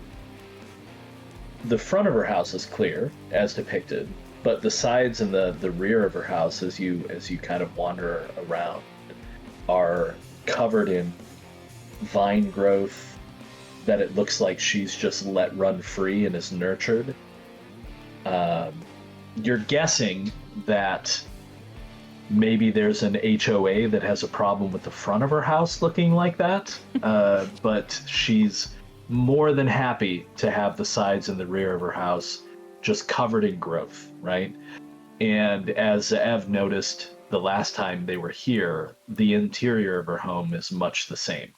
front of her house is clear, as depicted, but the sides and the rear of her house, as you kind of wander around, are covered in vine growth that it looks like she's just let run free and is nurtured. You're guessing that maybe there's an HOA that has a problem with the front of her house looking like that, but she's more than happy to have the sides and the rear of her house just covered in growth, right? And as Ev noticed the last time they were here, the interior of her home is much the same.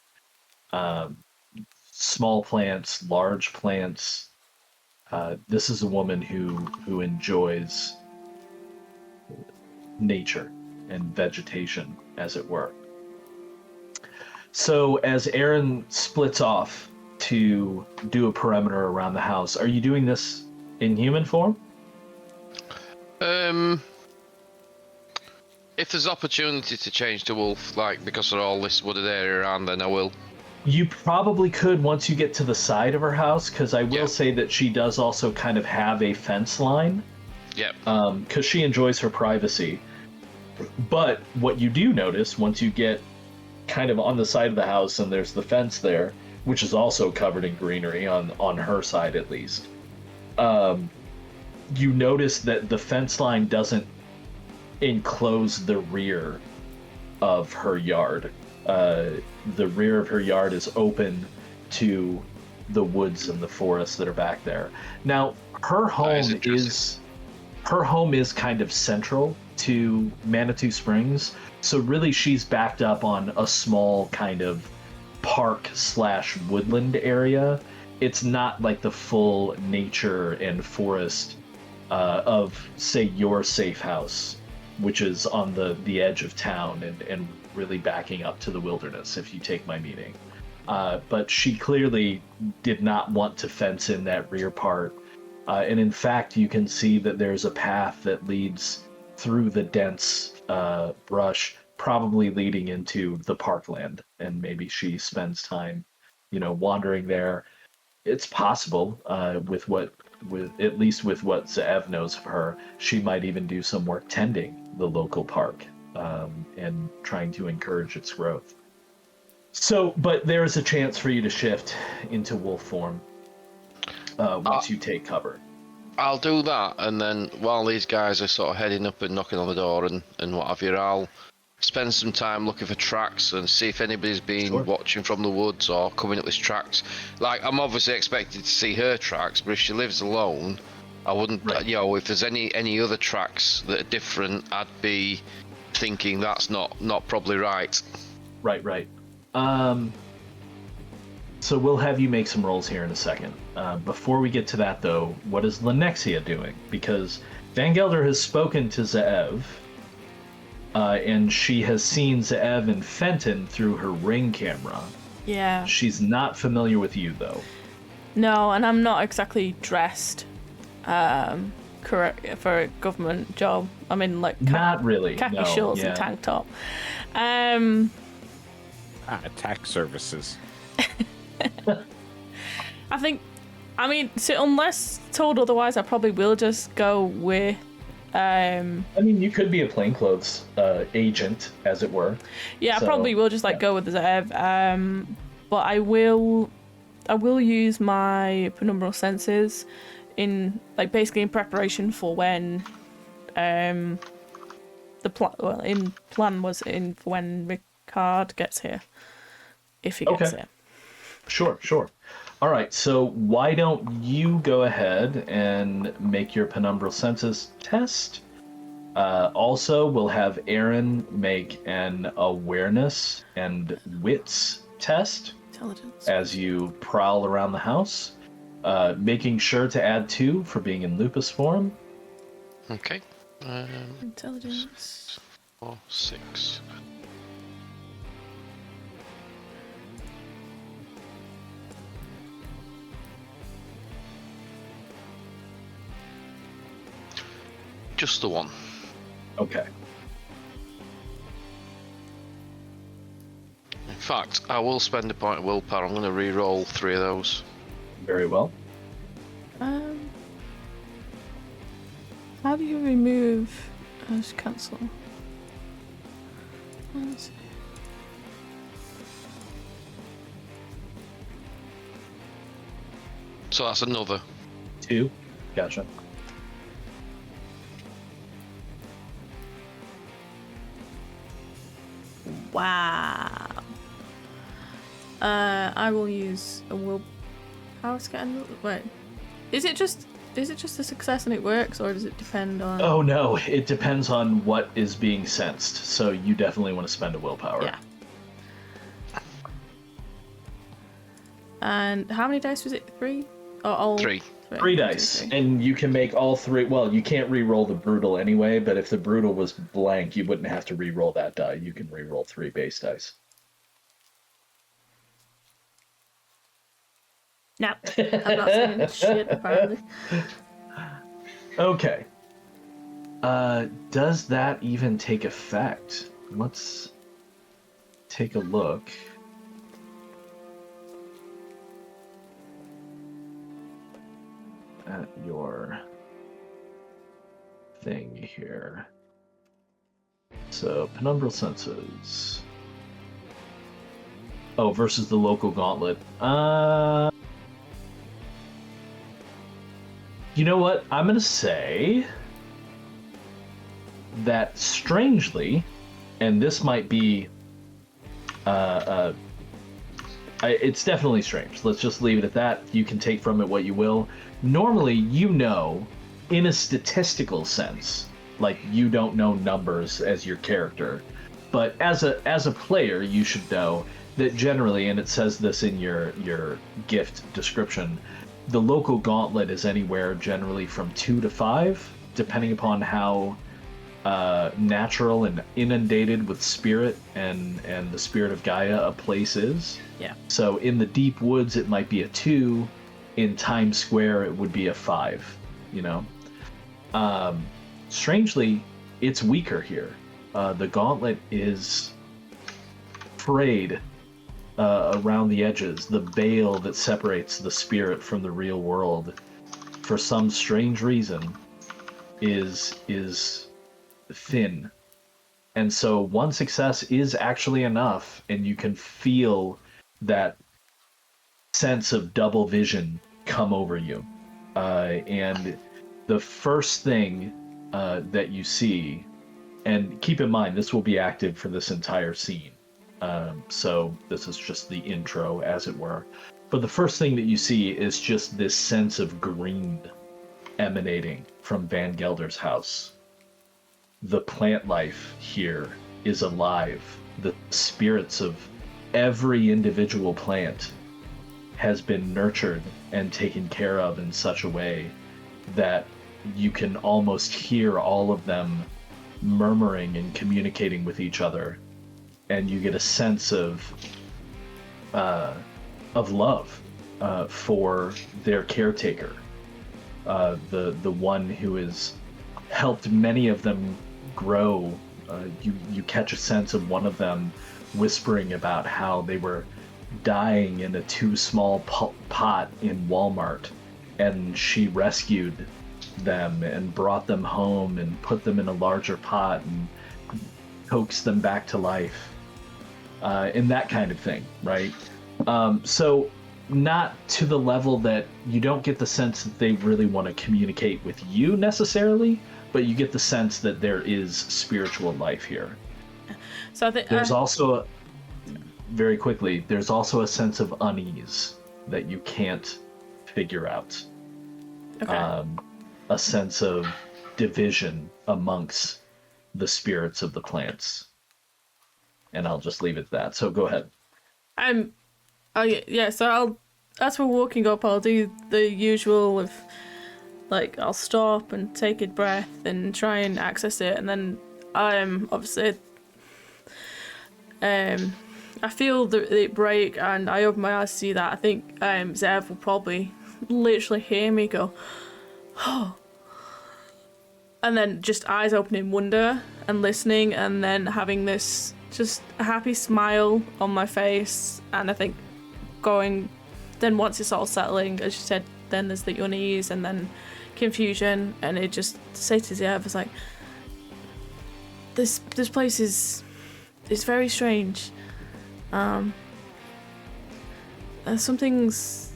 Small plants, large plants. This is a woman who enjoys nature and vegetation, as it were. So as Aaron splits off to do a perimeter around the house, are you doing this in human form? If there's opportunity to change to wolf, like because of all this wooded area around, then I will. You probably could once you get to the side of her house, because I will say that she does also kind of have a fence line. Yep. Because she enjoys her privacy. But what you do notice once you get kind of on the side of the house and there's the fence there, which is also covered in greenery on her side at least, you notice that the fence line doesn't enclose the rear of her yard. The rear of her yard is open to the woods and the forests that are back there. Now, her home is kind of central to Manitou Springs, so really she's backed up on a small kind of park/woodland area. It's not like the full nature and forest of, say, your safe house, which is on the edge of town and really backing up to the wilderness, if you take my meaning. But she clearly did not want to fence in that rear part. And in fact, you can see that there's a path that leads through the dense brush, probably leading into the parkland. And maybe she spends time, wandering there. It's possible, at least with what Zev knows of her, she might even do some work tending the local park and trying to encourage its growth. So, but there is a chance for you to shift into wolf form once you take cover. I'll do that, and then while these guys are sort of heading up and knocking on the door and what have you, I'll spend some time looking for tracks and see if anybody's been watching from the woods or coming up these tracks. Like, I'm obviously expected to see her tracks, but if she lives alone, I wouldn't, if there's any other tracks that are different, I'd be thinking that's not probably right. Right. So we'll have you make some rolls here in a second. Before we get to that, though, what is Lenexia doing? Because Van Gelder has spoken to Zev, and she has seen Zev and Fenton through her ring camera. Yeah. She's not familiar with you, though. No, and I'm not exactly dressed correct for a government job. I mean, like not really. Khaki shorts and tank top. Tax services. So unless told otherwise, I probably will just go with. You could be a plainclothes agent, as it were. Yeah, I probably will just go with the Zev. But I will use my penumbral senses in basically in preparation for when the plan was in for when Ricard gets here, if he gets here. Sure. All right, so why don't you go ahead and make your penumbral senses test? Also, we'll have Aaron make an awareness and wits test. Intelligence. As you prowl around the house, making sure to add 2 for being in lupus form. Okay. Intelligence. 4, 6. Just the 1. Okay. In fact, I will spend a point of willpower. I'm going to re-roll 3 of those. Very well. How do you remove? Just cancel. Let's see. So that's another 2. Gotcha. Wow. I will use a willpower scan. Wait, is it just a success and it works, or does it depend on? Oh no, it depends on what is being sensed. So you definitely want to spend a willpower. Yeah. And how many dice was it? 3? Or all? 3. 3 dice, and you can make all 3. Well, you can't re-roll the brutal anyway, but if the brutal was blank, you wouldn't have to re-roll that die. You can re-roll 3 base dice. No, I'm not saying shit, apparently. Okay. Does that even take effect? Let's take a look. At your thing here. So, penumbral senses. Oh, versus the local gauntlet. You know what? I'm going to say that strangely, and this might be It's definitely strange. Let's just leave it at that. You can take from it what you will. Normally, in a statistical sense, like you don't know numbers as your character, but as a player, you should know that generally, and it says this in your gift description, the local gauntlet is anywhere generally from 2 to 5, depending upon how natural and inundated with spirit and the spirit of Gaia a place is. Yeah. So in the deep woods, it might be a 2. In Times Square, it would be a 5. You know. Strangely, it's weaker here. The gauntlet is frayed around the edges. The veil that separates the spirit from the real world, for some strange reason, is thin. And so one success is actually enough, and you can feel that sense of double vision come over you. And the first thing that you see, and keep in mind, this will be active for this entire scene. So this is just the intro, as it were. But the first thing that you see is just this sense of green emanating from Van Gelder's house. The plant life here is alive. The spirits of every individual plant has been nurtured and taken care of in such a way that you can almost hear all of them murmuring and communicating with each other, and you get a sense of love for their caretaker, the one who has helped many of them grow. You catch a sense of one of them whispering about how they were dying in a too small pot in Walmart, and she rescued them and brought them home and put them in a larger pot and coaxed them back to life, and that kind of thing, right? So not to the level that you don't get the sense that they really want to communicate with you necessarily, but you get the sense that there is spiritual life here. So I think there's also very quickly, there's also a sense of unease that you can't figure out. Okay. A sense of division amongst the spirits of the plants. And I'll just leave it at that. So go ahead. So as we're walking up, I'll do the usual of, like, I'll stop and take a breath and try and access it, and then obviously I feel it break, and I open my eyes to see that. I think Zev will probably literally hear me go, oh, and then just eyes open in wonder and listening, and then having this just happy smile on my face. And I think then once it's all settling, as you said, then there's the unease and then confusion, and it just say to Zev, it's like, this place is very strange. Something's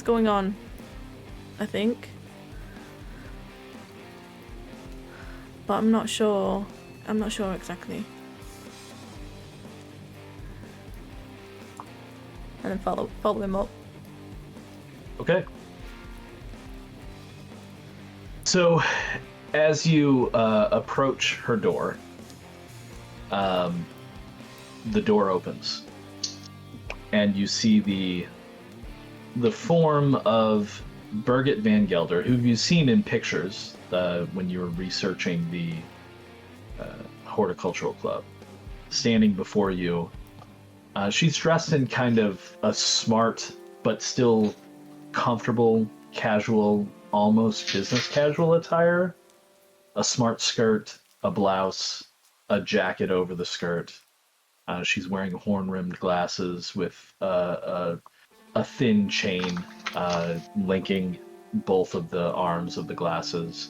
going on, I think, but I'm not sure exactly. And then follow him up. Okay. So, as you approach her door, the door opens, and you see the form of Birgit Van Gelder, who you've seen in pictures when you were researching the horticultural club, standing before you. She's dressed in kind of a smart but still comfortable, casual, almost business casual attire. A smart skirt, a blouse, a jacket over the skirt. She's wearing horn-rimmed glasses with a thin chain linking both of the arms of the glasses.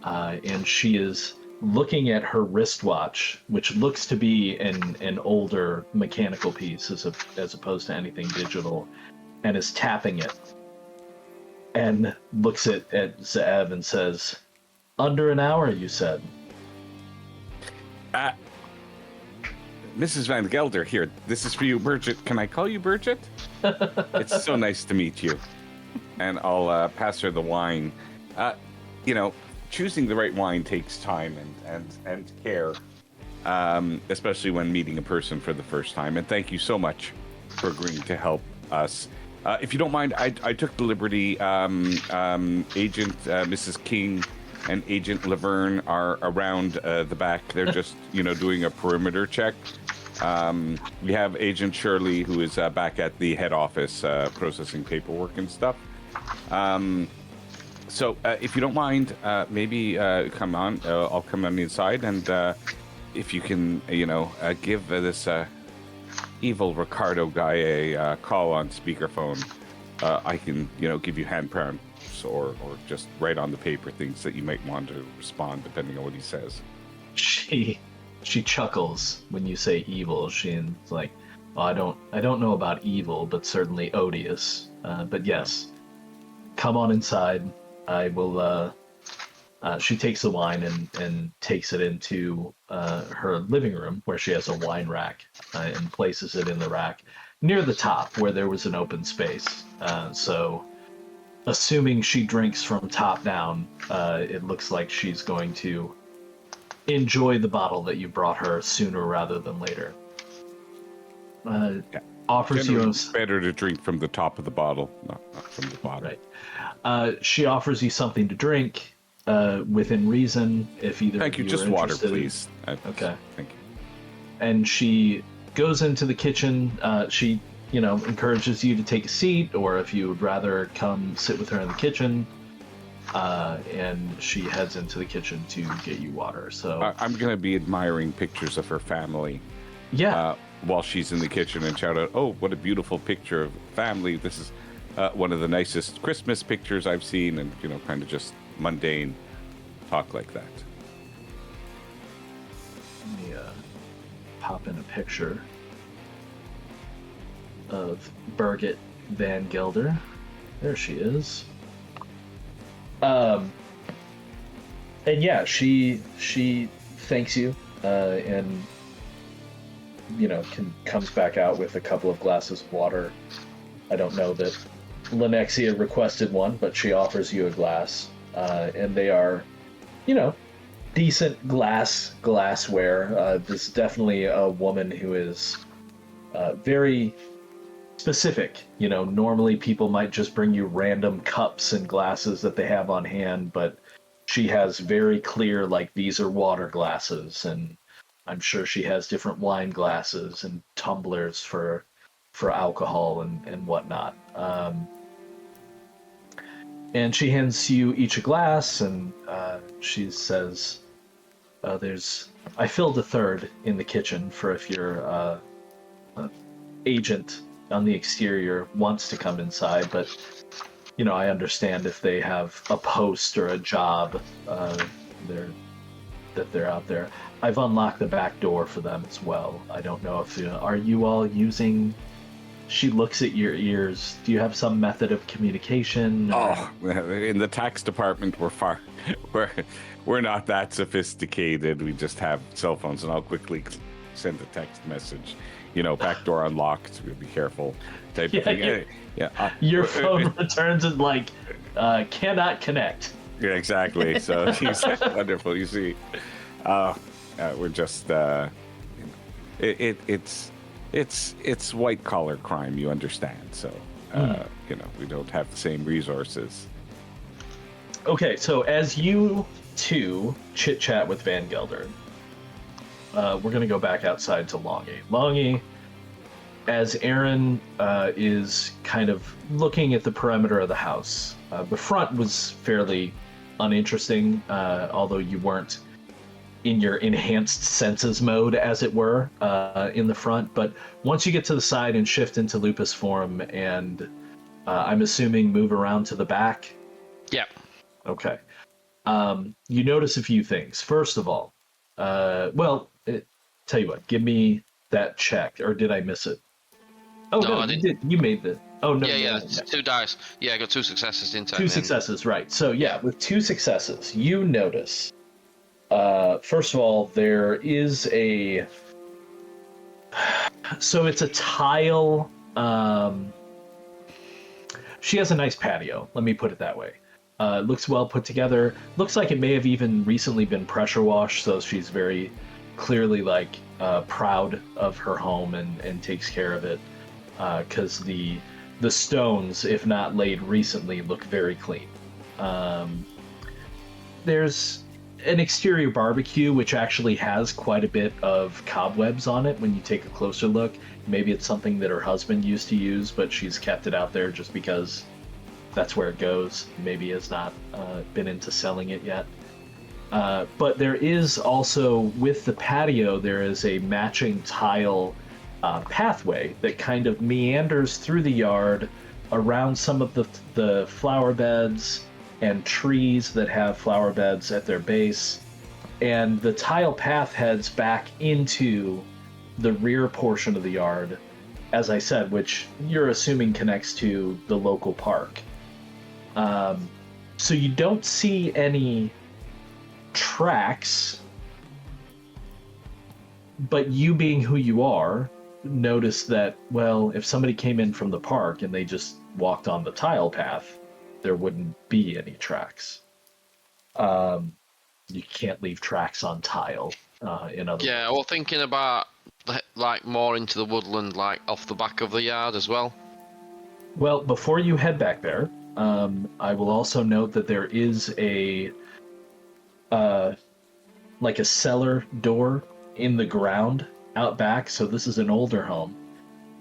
And she is looking at her wristwatch, which looks to be an older mechanical piece as opposed to anything digital, and is tapping it. And looks at Zev and says, "Under an hour, you said." Mrs. Van Gelder, here. This is for you, Bridget. Can I call you Bridget? It's so nice to meet you. And I'll pass her the wine. Choosing the right wine takes time and care, especially when meeting a person for the first time. And thank you so much for agreeing to help us. If you don't mind, I took the liberty. Agent Mrs. King and Agent Laverne are around the back. They're just, doing a perimeter check. We have Agent Shirley, who is back at the head office processing paperwork and stuff. So if you don't mind, maybe come on. I'll come on the inside, and if you can, give this evil Ricardo guy a call on speakerphone, I can, give you hand prompts or just write on the paper things that you might want to respond, depending on what he says. She chuckles when you say evil. She's like, well, I don't know about evil, but certainly odious. But yes, come on inside. I will. She takes the wine and takes it into her living room, where she has a wine rack, and places it in the rack near the top where there was an open space. So, assuming she drinks from top down, it looks like she's going to enjoy the bottle that you brought her sooner rather than later. Offers Generally, you it's better to drink from the top of the bottle, not from the bottom. Right. She offers you something to drink within reason. If either Thank of you. you Just are water, interested. please. Okay. Thank you. And she goes into the kitchen. She, encourages you to take a seat, or if you would rather come sit with her in the kitchen. And she heads into the kitchen to get you water. So I'm going to be admiring pictures of her family. Yeah. While she's in the kitchen and shout out, "Oh, what a beautiful picture of family! This is one of the nicest Christmas pictures I've seen," and kind of just mundane talk like that. Let me pop in a picture of Birgit Van Gelder. There she is. And yeah, she thanks you, and comes back out with a couple of glasses of water. I don't know that Lenexia requested one, but she offers you a glass, and they are, decent glassware. This is definitely a woman who is very specific. Normally people might just bring you random cups and glasses that they have on hand, but she has very clear, like, these are water glasses, and I'm sure she has different wine glasses and tumblers for alcohol and whatnot. And she hands you each a glass, and she says, I filled a third in the kitchen for if your agent on the exterior wants to come inside, but I understand if they have a post or a job that they're out there. I've unlocked the back door for them as well. I don't know if are you all using. She looks at your ears. Do you have some method of communication? Oh, in the tax department, we're not that sophisticated. We just have cell phones, and I'll quickly send a text message. Back door unlocked. We'll be careful. Type of thing. Your phone returns and cannot connect. Yeah, exactly. So she's wonderful. You see, we're just it's white collar crime. You understand? So we don't have the same resources. Okay, so as you two chit chat with Van Gelder, we're going to go back outside to Longy. Longy, as Aaron is kind of looking at the perimeter of the house, the front was fairly uninteresting, although you weren't in your enhanced senses mode, as it were, in the front. But once you get to the side and shift into lupus form, and I'm assuming move around to the back. Yeah. Okay. You notice a few things. First of all, tell you what, give me that check, or did I miss it? Oh no, you did. You made the. Oh no. Yeah. 2 dice. Yeah, I got 2 successes, didn't I? 2 successes, right? So yeah, with 2 successes, you notice. First of all, there is So it's a tile. She has a nice patio. Let me put it that way. It looks well put together. Looks like it may have even recently been pressure washed, so she's very clearly like proud of her home and takes care of it. Because the stones, if not laid recently, look very clean. There's an exterior barbecue which actually has quite a bit of cobwebs on it when you take a closer look. Maybe it's something that her husband used to use, but she's kept it out there just because that's where it goes. Maybe has not been into selling it yet. But there is also, with the patio, there is a matching tile pathway that kind of meanders through the yard around some of the flower beds and trees that have flower beds at their base. And the tile path heads back into the rear portion of the yard, as I said, which you're assuming connects to the local park. So you don't see any tracks, but you being who you are, notice that, well, if somebody came in from the park and they just walked on the tile path, there wouldn't be any tracks. You can't leave tracks on tile, in other Yeah, well, thinking about like more into the woodland, like off the back of the yard as well. Well, before you head back there, I will also note that there is a like a cellar door in the ground out back. So this is an older home,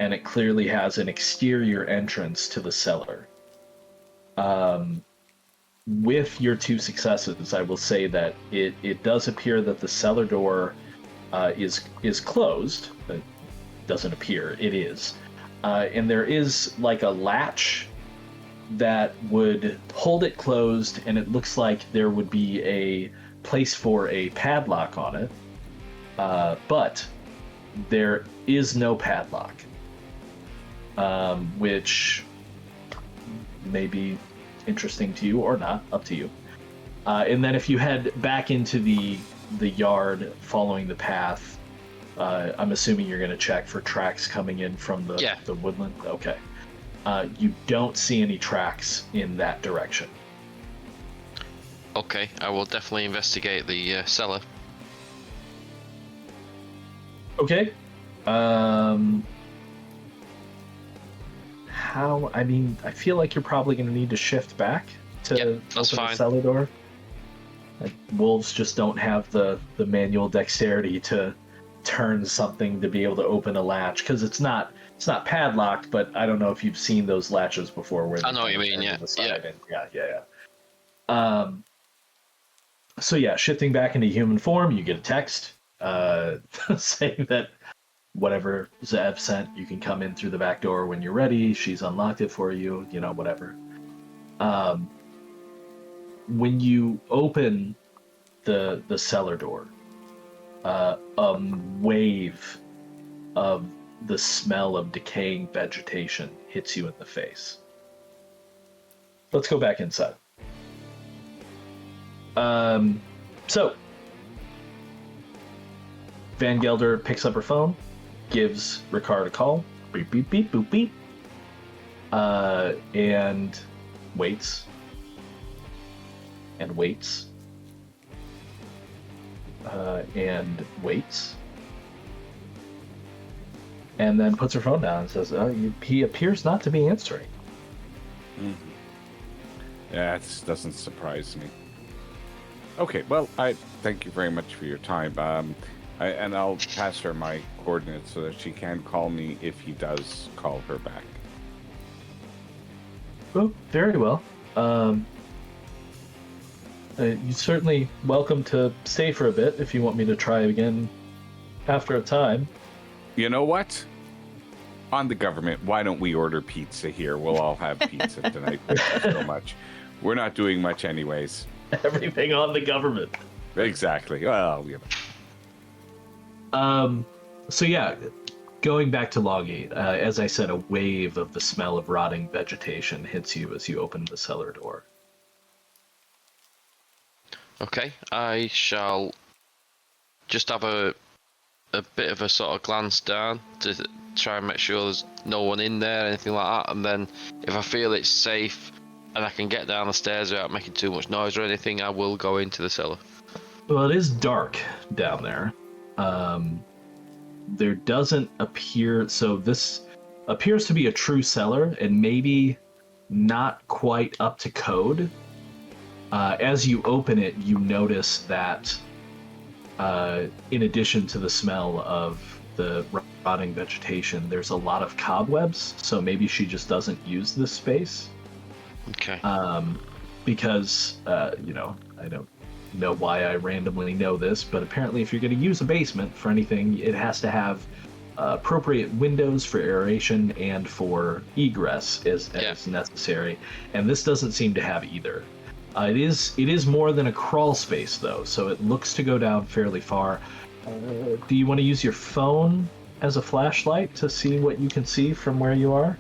and it clearly has an exterior entrance to the cellar. With your 2 successes, I will say that it does appear that the cellar door is closed. It doesn't appear, it is. And there is like a latch that would hold it closed, and it looks like there would be a place for a padlock on it. But there is no padlock, which may be interesting to you or not, up to you. And then if you head back into the yard following the path, I'm assuming you're going to check for tracks coming in from the woodland. Okay. You don't see any tracks in that direction. Okay, I will definitely investigate the cellar. Okay. I mean, I feel like you're probably going to need to shift back to open the cellar door. Like, wolves just don't have the manual dexterity to turn something to be able to open a latch, because it's not padlocked, but I don't know if you've seen those latches before. Where I know what you mean, yeah. So yeah, shifting back into human form, you get a text saying that whatever Zev sent, you can come in through the back door when you're ready. She's unlocked it for you, whatever. When you open the cellar door, a wave of the smell of decaying vegetation hits you in the face. Let's go back inside. So Van Gelder picks up her phone, gives Ricard a call, beep beep beep boop beep, and waits and waits and waits, and then puts her phone down and says, he appears not to be answering. Mm-hmm. Yeah, this doesn't surprise me. Okay, well, I thank you very much for your time. And I'll pass her my coordinates so that she can call me if he does call her back. Well, very well. You're certainly welcome to stay for a bit if you want me to try again after a time. You know what? On the government, why don't we order pizza here? We'll all have pizza tonight. Thank you so much. We're not doing much anyways. Everything on the government. Exactly. Well, So yeah, going back to Loggate, as I said, a wave of the smell of rotting vegetation hits you as you open the cellar door. Okay, I shall just have a bit of a sort of glance down to try and make sure there's no one in there, anything like that. And then if I feel it's safe and I can get down the stairs without making too much noise or anything, I will go into the cellar. Well, it is dark down there. There doesn't appear... So this appears to be a true cellar and maybe not quite up to code. As you open it, you notice that in addition to the smell of the rotting vegetation, there's a lot of cobwebs, so maybe she just doesn't use this space. Okay. Because, you know, I don't know why I randomly know this, but apparently if you're going to use a basement for anything, it has to have appropriate windows for aeration and for egress as necessary, and this doesn't seem to have either. It is more than a crawl space, though, so it looks to go down fairly far. Do you want to use your phone as a flashlight to see what you can see from where you are?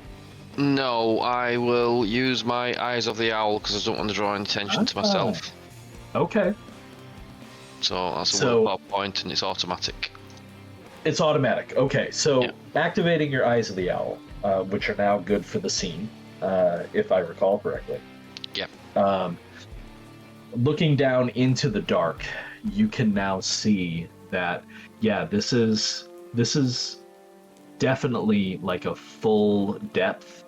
No, I will use my eyes of the owl because I don't want to draw attention to myself. Okay. So that's a willpower point, and it's automatic. It's automatic. Okay, so activating your eyes of the owl, which are now good for the scene, if I recall correctly. Yeah. Looking down into the dark, you can now see that, this is definitely like a full depth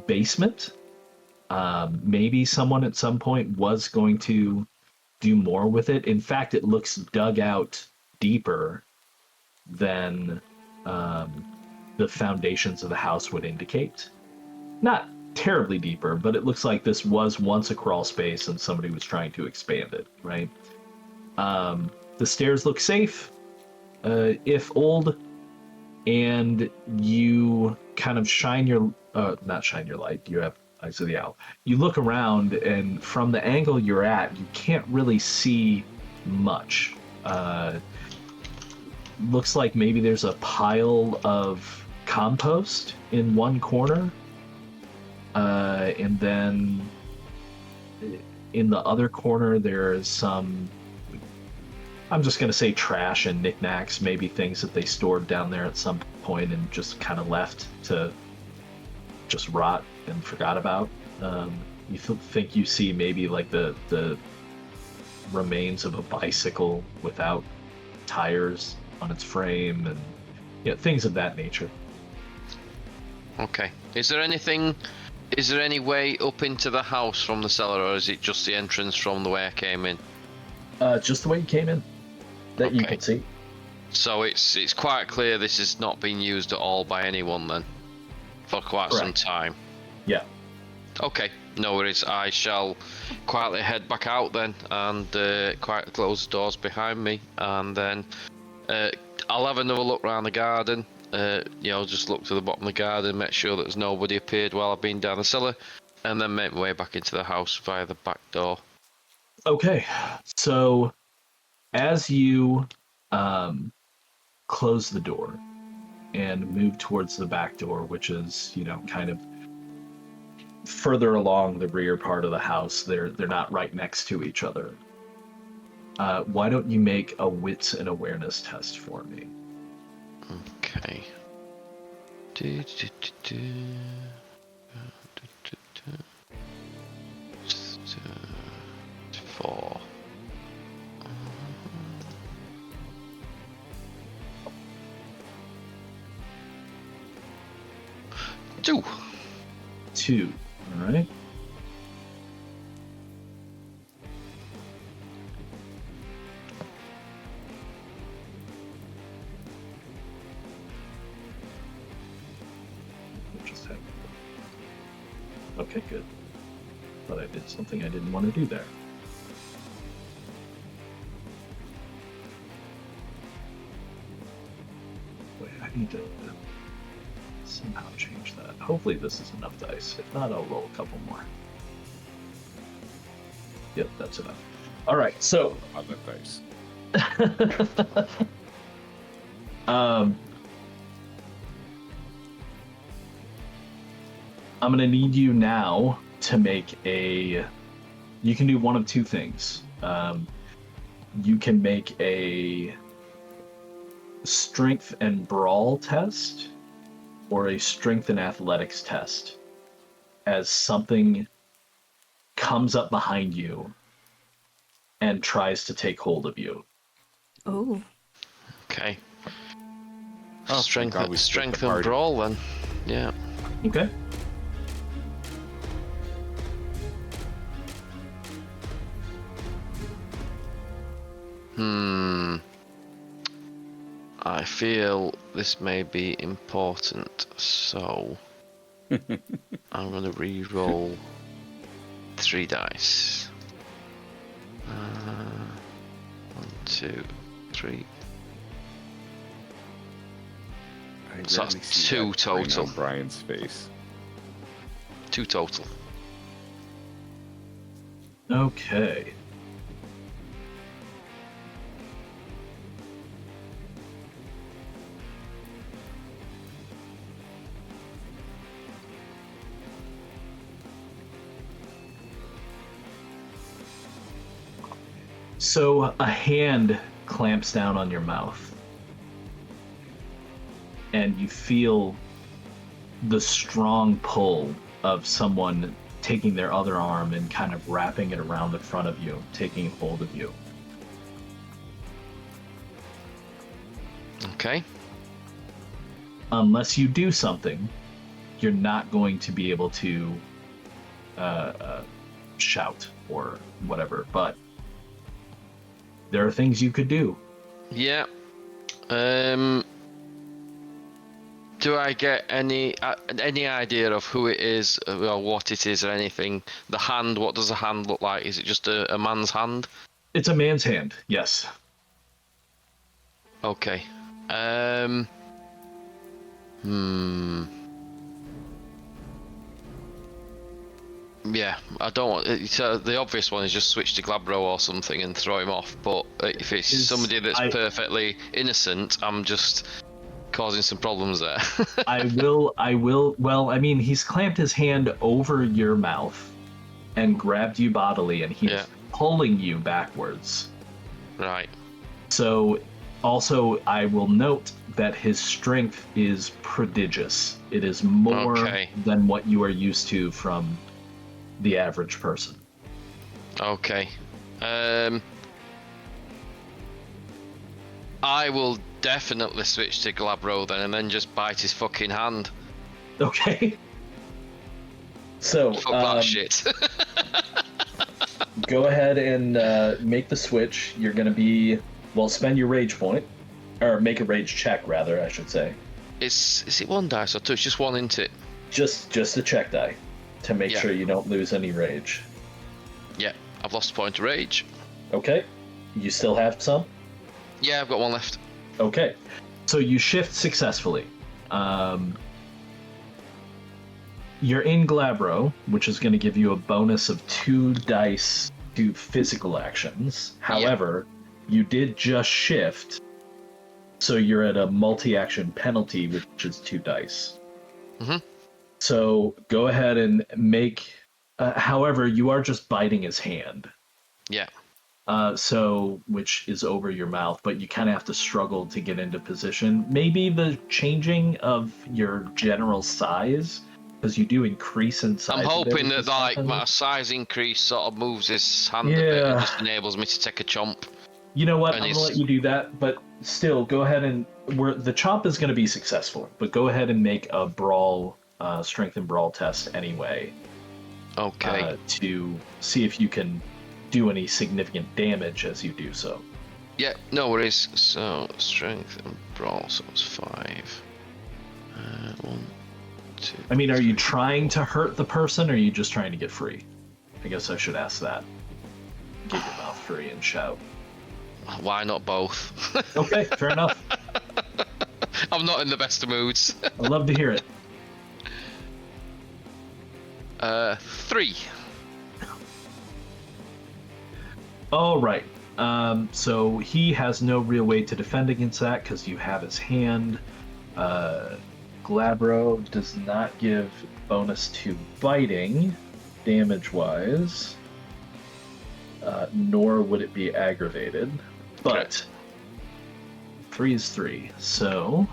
basement. Maybe someone at some point was going to do more with it. In fact, it looks dug out deeper than the foundations of the house would indicate. Not terribly deeper, but it looks like this was once a crawl space and somebody was trying to expand it, right? The stairs look safe, if old, and you kind of not shine your light, you have eyes of the owl. You look around, and from the angle you're at, you can't really see much. Looks like maybe there's a pile of compost in one corner, and then in the other corner there's some, I'm just going to say trash and knickknacks, maybe things that they stored down there at some point and just kind of left to just rot and forgot about. You think you see maybe like the remains of a bicycle without tires on its frame, and things of that nature. Okay. Is there any way up into the house from the cellar, or is it just the entrance from the way I came in? Just the way you came in, that you can see. So it's quite clear this has not been used at all by anyone then, for quite some time. Yeah. Okay, no worries. I shall quietly head back out then, and quietly close the doors behind me, and then I'll have another look around the garden. Just look to the bottom of the garden, make sure that there's nobody appeared while I've been down the cellar, and then make my way back into the house via the back door. Okay, so as you close the door and move towards the back door, which is, kind of further along the rear part of the house, they're not right next to each other. Why don't you make a wits and awareness test for me? Okay. 4. 2. 2. All right. Okay, good. But I did something I didn't want to do there. Wait, I need to somehow change that. Hopefully this is enough dice. If not, I'll roll a couple more. Yep, that's enough. All right, so Other dice. I'm going to need you now to make you can do one of two things. You can make a strength and brawl test, or a strength and athletics test as something comes up behind you and tries to take hold of you. Oh. Okay. Oh, Strength, thank God we split strength the and party. brawl then. Yeah. Okay. I feel this may be important, so I'm gonna re-roll 3 dice. 1, 2, 3. I So rarely that's see 2 that grin total. on Brian's face. 2 total. Okay. So a hand clamps down on your mouth, and you feel the strong pull of someone taking their other arm and kind of wrapping it around the front of you, taking hold of you. Okay. Unless you do something, you're not going to be able to shout or whatever, but there are things you could do. Yeah. Do I get any idea of who it is or what it is or anything? The hand, what does the hand look like? Is it just a man's hand? It's a man's hand, yes. Okay. Yeah, I don't want. So the obvious one is just switch to Glabro or something and throw him off. But if it's somebody that's perfectly innocent, I'm just causing some problems there. I will. Well, I mean, he's clamped his hand over your mouth and grabbed you bodily, and he's pulling you backwards. Right. So, also, I will note that his strength is prodigious. It is more than what you are used to from the average person. Okay. I will definitely switch to Glabro then, and then just bite his fucking hand. Okay. So, Fuck that shit. go ahead and make the switch. You're gonna be, well, spend your rage point, or make a rage check rather, I should say. Is it 1 dice or 2? It's just 1, isn't it? Just a check die to make sure you don't lose any rage. Yeah, I've lost a point of rage. Okay. You still have some? Yeah, I've got 1 left. Okay. So you shift successfully. You're in Glabro, which is going to give you a bonus of 2 dice to physical actions. However, you did just shift, so you're at a multi-action penalty, which is 2 dice. Mm-hmm. So go ahead and make... however, you are just biting his hand. Yeah. So, which is over your mouth, but you kind of have to struggle to get into position. Maybe the changing of your general size, because you do increase in size. I'm hoping that my size increase sort of moves his hand a bit and just enables me to take a chomp. You know what? I'm gonna let you do that, but still, go ahead and the chomp is going to be successful. But go ahead and make a brawl, strength and brawl test anyway. Okay. To see if you can do any significant damage as you do so. Yeah, no worries. So strength and brawl, so it's 5. 1, 2. I mean, are you trying to hurt the person, or are you just trying to get free? I guess I should ask that. Get your mouth free and shout. Why not both? Okay, fair enough. I'm not in the best of moods. I'd love to hear it. 3. All right. So he has no real way to defend against that because you have his hand. Glabro does not give bonus to biting, damage-wise, nor would it be aggravated. But 3 is 3, so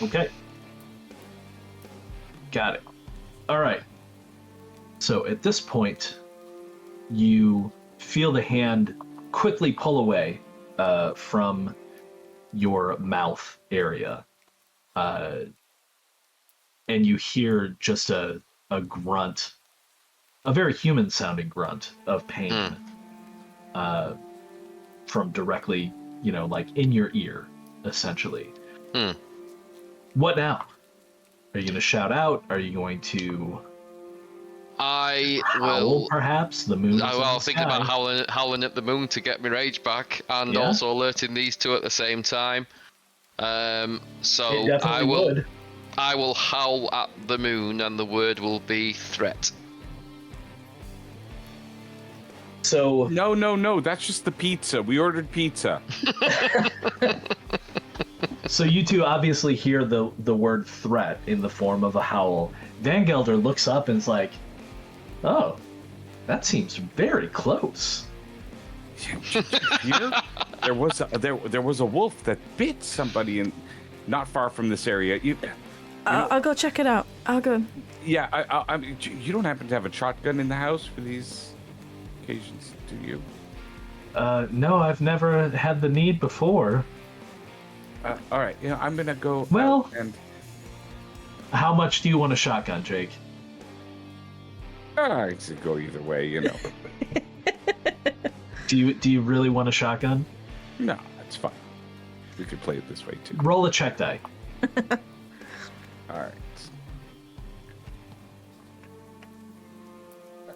Okay. Got it. All right. So at this point, you feel the hand quickly pull away from your mouth area. And you hear just a grunt, a very human-sounding grunt of pain from directly, like in your ear, essentially. What now? Are you going to shout out? Are you going to I howl, will. perhaps? The moon. I'll think about howling at the moon to get my rage back, and also alerting these two at the same time. So I will. I will howl at the moon, and the word will be threat. So No. That's just the pizza. We ordered pizza. So you two obviously hear the word threat in the form of a howl. Van Gelder looks up and is like, "Oh, that seems very close." Here, there was a wolf that bit somebody not far from this area. I'll go check it out. I'll go. Yeah, I mean, you don't happen to have a shotgun in the house for these occasions, do you? No, I've never had the need before. All right, I'm gonna go. Well, and how much do you want a shotgun, Jake? I could go either way, Do you really want a shotgun? No, that's fine. We could play it this way too. Roll a check die. All right.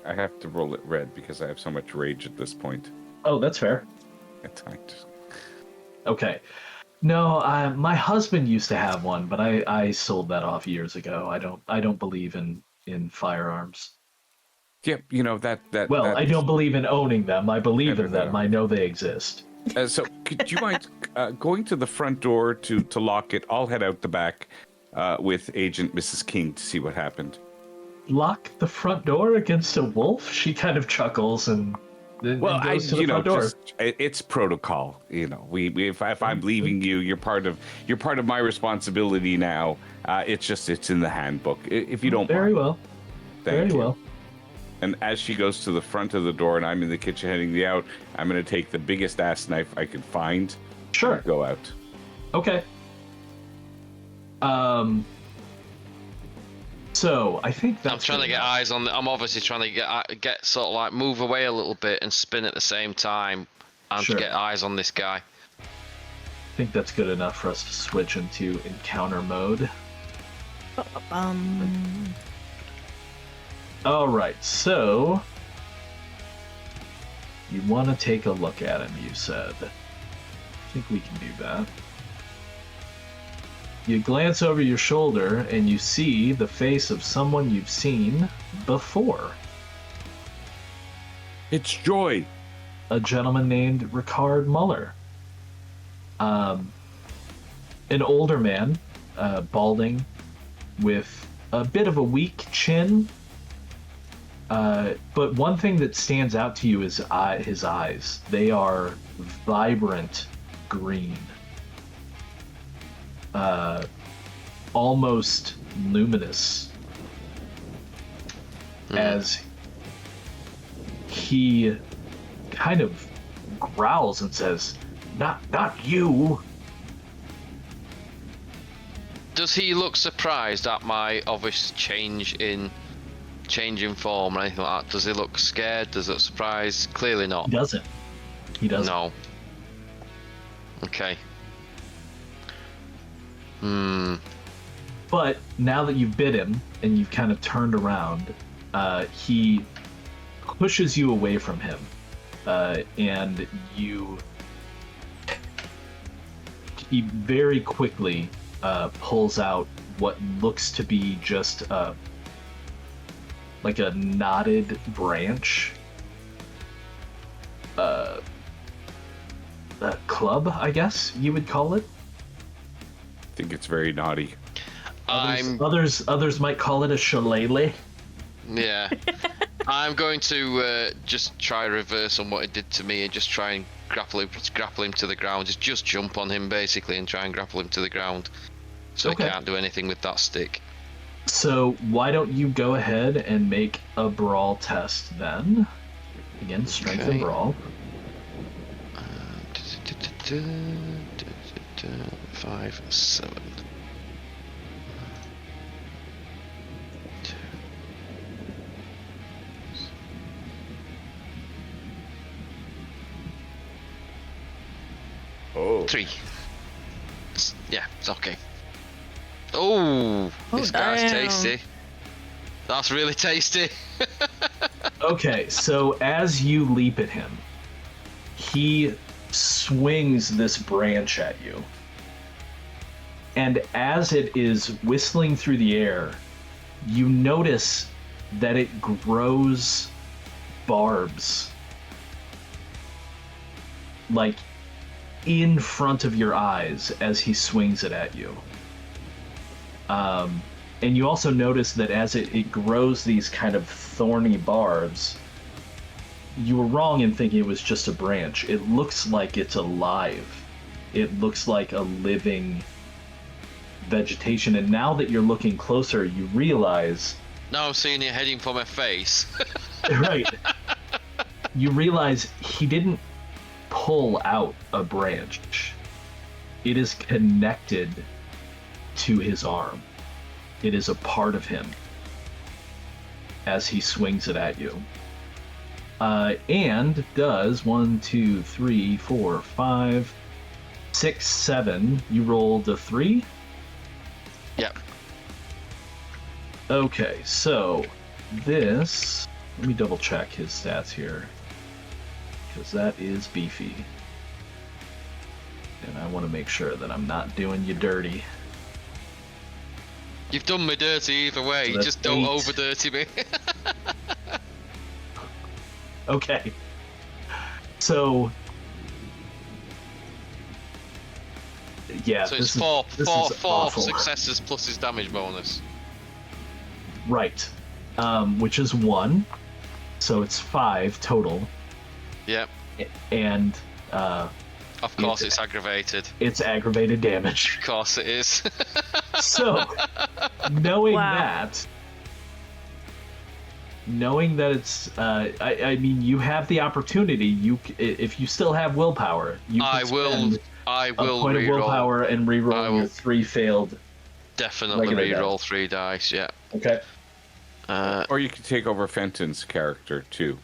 I have to roll it red because I have so much rage at this point. Oh, that's fair. Okay. No, my husband used to have one, but I sold that off years ago. I don't believe in firearms. Yep, that. Well, I don't believe in owning them. I believe in them. I know they exist. So, could you mind going to the front door to lock it? I'll head out the back with Agent Mrs. King to see what happened. Lock the front door against a wolf? She kind of chuckles and goes to the front door. It's protocol. If I'm leaving you, you're part of my responsibility now. It's in the handbook. If you don't Very mind. Well. Thank Very you. well. And as she goes to the front of the door and I'm in the kitchen heading out, I'm going to take the biggest ass knife I could find. Sure. And go out. Okay. So I think that's. I'm trying to get eyes on. I'm obviously trying to get sort of like move away a little bit and spin at the same time, and to get eyes on this guy. I think that's good enough for us to switch into encounter mode. All right, so you want to take a look at him, you said. I think we can do that. You glance over your shoulder and you see the face of someone you've seen before. It's Joy. A gentleman named Ricard Muller. An older man, balding, with a bit of a weak chin. But one thing that stands out to you is his eyes. They are vibrant green. Almost luminous. As he kind of growls and says, Not you. Does he look surprised at my obvious change in form or anything like that? Does he look scared? Does it look surprised? Clearly not. He doesn't. No. Okay. But now that you've bit him and you've kind of turned around, he pushes you away from him, and he very quickly pulls out what looks to be just like a knotted branch, a club, I guess you would call it. I think it's very naughty. Others might call it a shillelagh. Yeah. I'm going to just try reverse on what he did to me and just try and grapple him to the ground. Just jump on him basically and try and grapple him to the ground. so Okay. he can't do anything with that stick. So why don't you go ahead and make a brawl test then? Again, strength and Okay. brawl. 5, 7. Oh. 3. Yeah, it's okay. Oh, this guy's damn. tasty. That's really tasty. Okay, so as you leap at him, he swings this branch at you. And as it is whistling through the air, you notice that it grows barbs. Like in front of your eyes as he swings it at you. And you also notice that as it grows these kind of thorny barbs, you were wrong in thinking it was just a branch. It looks like it's alive. It looks like a living vegetation. And now that you're looking closer, you realize... Now I'm seeing it heading for my face. Right. You realize he didn't pull out a branch. It is connected to his arm. It is a part of him as he swings it at you. And does 1, 2, 3, 4, 5, 6, 7. You rolled a 3? Yep. Okay, so this... Let me double check his stats here. Because that is beefy. And I want to make sure that I'm not doing you dirty. You've done me dirty either way. So that's Just don't 8. over dirty me. Okay. So... Yeah, So it's this four is awful. successes plus his damage bonus. Right. Which is 1. So it's 5 total. Yep. And Of course, it's aggravated. it's aggravated damage. Of course, it is. So, knowing Wow. that it's, I mean, you have the opportunity. If you still have willpower, you can I will spend a point of reroll. willpower and I reroll will- your 3 failed. Definitely regular reroll 3 dice. Yeah. Okay. Or you could take over Fenton's character too.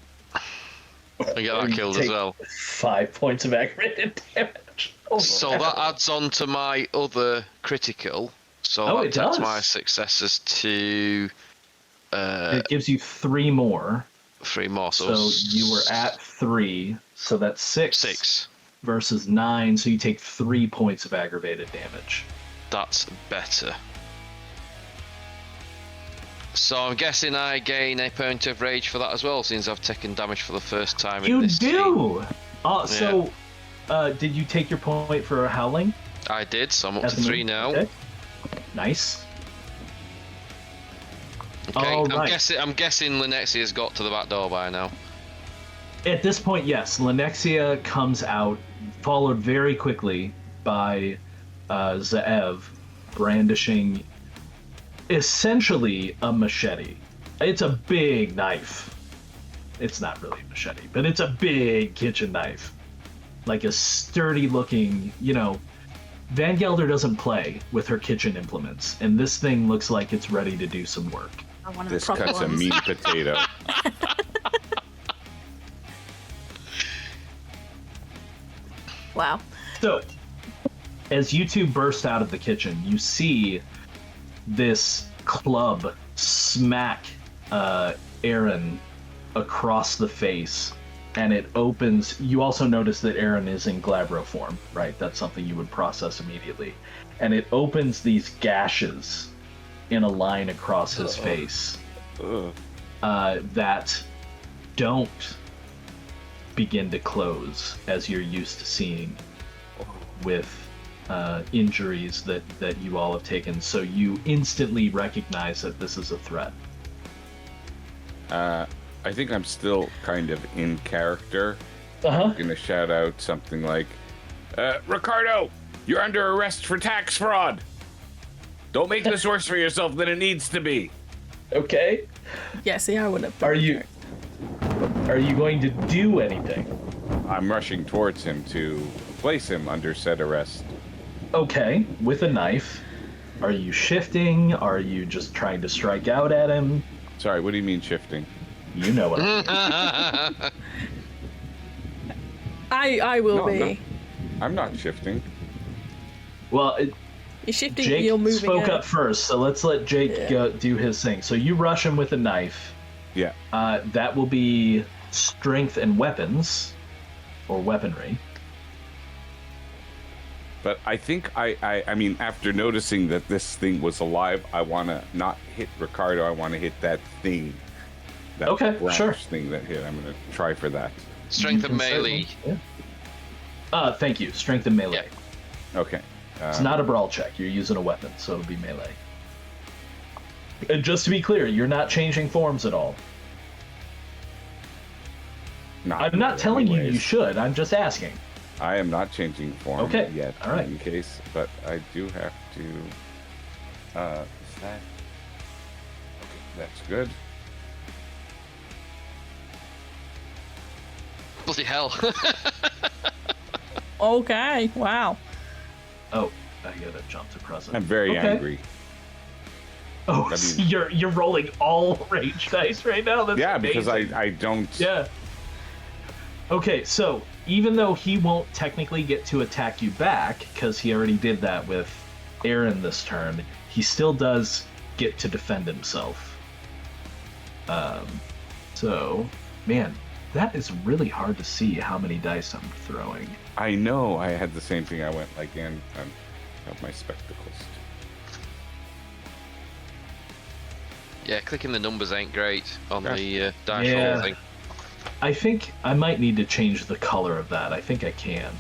And get that killed as Take well. 5 points of aggravated damage. Oh, So that adds on to my other critical. So Oh, that it takes does. my successes to it gives you 3 more. 3 more. So you were at 3. So that's 6. 6. Versus 9. So you take 3 points of aggravated damage. That's better. So I'm guessing I gain a point of rage for that as well, since I've taken damage for the first time in You this scene. do. So, did you take your point for howling? I did, so I'm up at to the 3 moment? now. Okay. Nice. Okay, All I'm right. guessing Linexia's got to the back door by now. At this point, yes, Lenexia comes out, followed very quickly by Zeev, brandishing essentially a machete. It's a big knife. It's not really a machete, but it's a big kitchen knife. Like a sturdy looking, Van Gelder doesn't play with her kitchen implements, and this thing looks like it's ready to do some work. One of This the proper cuts a ones. mean potato. Wow. So, as you two burst out of the kitchen, you see this club smack Aaron across the face, and it opens. You also notice that Aaron is in glabro form, right? That's something you would process immediately. And it opens these gashes in a line across his face that don't begin to close as you're used to seeing with injuries that you all have taken. So you instantly recognize that this is a threat. I think I'm still kind of in character. Uh-huh. I'm gonna shout out something like, Ricardo, you're under arrest for tax fraud. Don't make this worse for yourself than it needs to be. Okay. Yeah, see, I wouldn't have. Are you going to do anything? I'm rushing towards him to place him under said arrest. Okay, with a knife. Are you shifting? Are you just trying to strike out at him? Sorry, what do you mean shifting? You know what I will No, be. no. I'm not shifting. Well, You're shifting. Jake You're moving. spoke out. up first, so let's let Jake Yeah. go do his thing. So you rush him with a knife. Yeah. That will be strength and weapons, or weaponry. But I think I mean, after noticing that this thing was alive, I want to not hit Ricardo. I want to hit that thing. That Okay, branch sure. thing that hit. I'm going to try for that. Strength You and can melee. certainly- Yeah. Thank you. Strength and melee. Okay. It's not a brawl check. You're using a weapon, so it'll be melee. And just to be clear, you're not changing forms at all. I'm not telling you you should. I'm just asking. I am not changing form Okay, yet, all right. in case, but I do have to. Is that? Okay, that's good. Bloody hell. Okay. Wow. Oh, I gotta jump to present. I'm very Okay. angry. Oh, I so mean- you're rolling all rage dice right now. That's Yeah, because amazing. I don't. Yeah. Okay, so even though he won't technically get to attack you back, because he already did that with Aaron this turn, he still does get to defend himself. So, man, that is really hard to see how many dice I'm throwing. I know. I had the same thing. I went like, and I have my spectacles. Yeah, clicking the numbers ain't great on Yeah. the dice Yeah. roll thing. I think I might need to change the color of that. I think I can.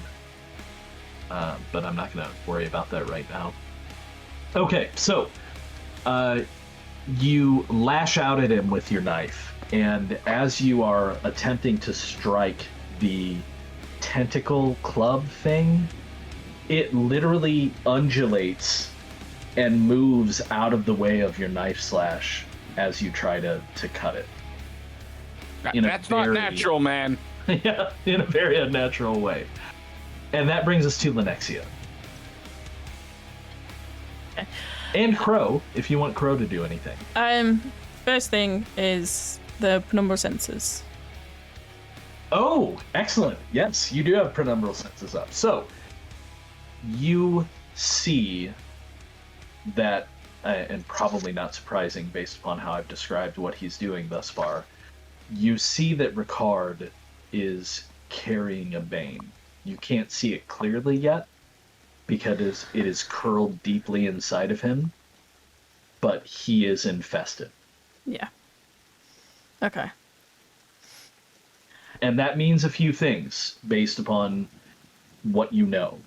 But I'm not going to worry about that right now. Okay, so you lash out at him with your knife, and as you are attempting to strike the tentacle club thing, it literally undulates and moves out of the way of your knife slash as you try to cut it. In a That's not very- natural, man. Yeah, in a very unnatural way. And that brings us to Lenexia. And Crow, if you want Crow to do anything. First thing is the penumbral sensors. Oh, excellent. Yes, you do have penumbral senses up. So, you see that, and probably not surprising based upon how I've described what he's doing thus far, you see that Ricard is carrying a bane. You can't see it clearly yet because it is curled deeply inside of him, but he is infested. Yeah. Okay. And that means a few things based upon what you know.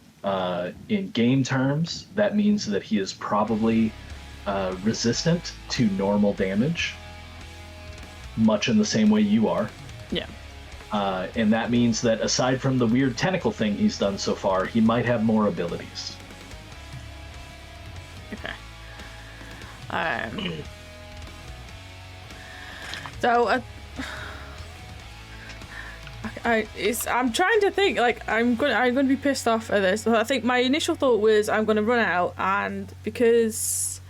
In game terms, that means that he is probably resistant to normal damage, much in the same way you are. Yeah. And that means that aside from the weird tentacle thing he's done so far, he might have more abilities. Okay. So I'm trying to think. Like I'm going to be pissed off at this. I think my initial thought was I'm going to run out, and because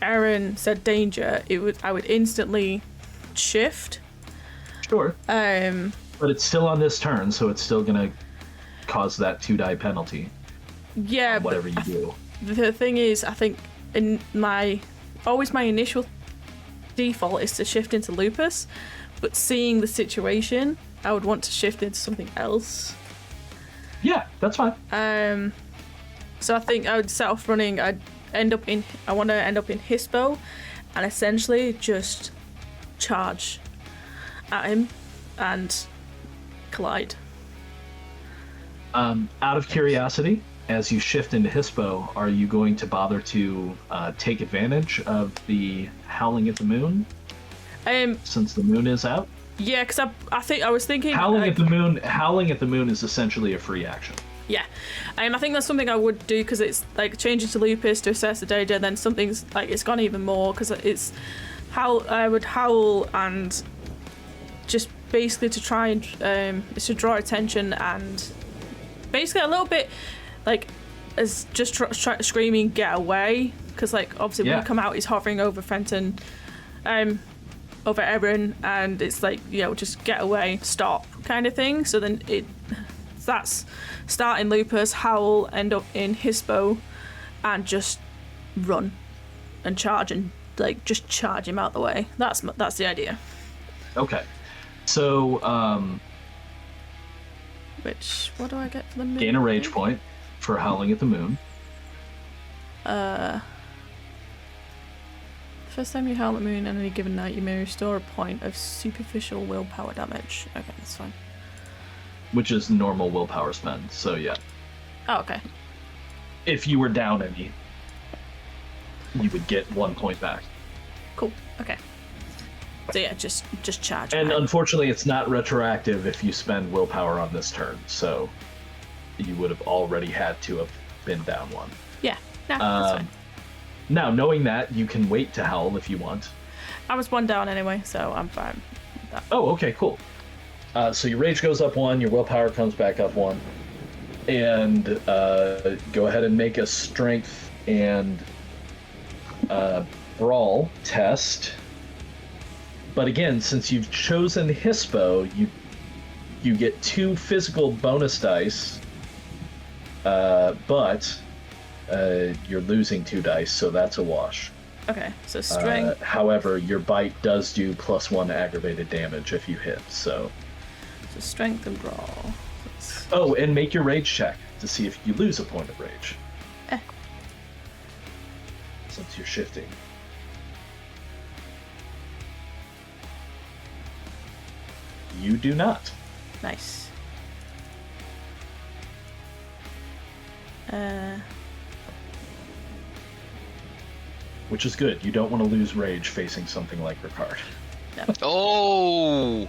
Aaron said danger, I would instantly shift. Sure. But it's still on this turn, so it's still going to cause that 2-die penalty. Yeah. On whatever you do. The thing is, I think in my initial default is to shift into lupus, but seeing the situation, I would want to shift into something else. Yeah, that's fine. So I think I would set off running. I want to end up in Hispo, and essentially just charge at him and collide. Out of curiosity, as you shift into Hispo, are you going to bother to take advantage of the Howling at the Moon? Since the moon is out? Yeah, because I was thinking Howling at the Moon is essentially a free action. Yeah, I think that's something I would do because it's like changing to lupus to assess the danger. Then something's like it's gone even more because it's howl. I would howl and just basically to try and is to draw attention and basically a little bit like as just screaming get away because like obviously when you come out he's hovering over Fenton, over Erin and it's like just get away, stop kind of thing. So then that's starting lupus, howl, end up in hispo, and just run and charge and like just charge him out the way. That's the idea. Okay, so what do I get for the moon? Gain a rage point for howling at the moon. First time you howl at the moon on any given night, you may restore a point of superficial willpower damage. Okay, that's fine. Which is normal willpower spend, so yeah. Oh, okay. If you were down any, you would get 1 point back. Cool. Okay. So yeah, just charge. And unfortunately, it's not retroactive if you spend willpower on this turn, so you would have already had to have been down 1. Yeah. No, that's fine. Now, knowing that, you can wait to howl if you want. I was 1 down anyway, so I'm fine with that. Oh, okay, cool. So your rage goes up 1, your willpower comes back up 1, and go ahead and make a strength and brawl test. But again, since you've chosen Hispo, you get 2 physical bonus dice, but you're losing 2 dice, so that's a wash. Okay, so strength. However, your bite does do +1 aggravated damage if you hit, so... So strength and brawl. Oh, and make your rage check to see if you lose a point of rage. Since you're shifting. You do not. Nice. Which is good. You don't want to lose rage facing something like Ricard. No. Oh,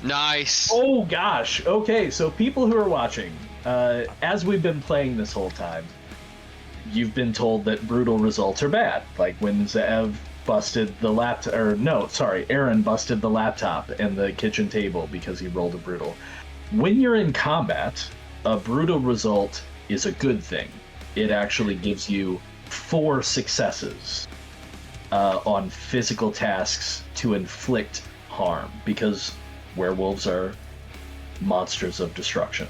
nice. Oh gosh. Okay, so people who are watching, as we've been playing this whole time, you've been told that brutal results are bad. Like when Zev busted the laptop, or no, sorry, Aaron busted the laptop and the kitchen table because he rolled a brutal. When you're in combat, a brutal result is a good thing. It actually gives you 4 successes on physical tasks to inflict harm, because werewolves are monsters of destruction.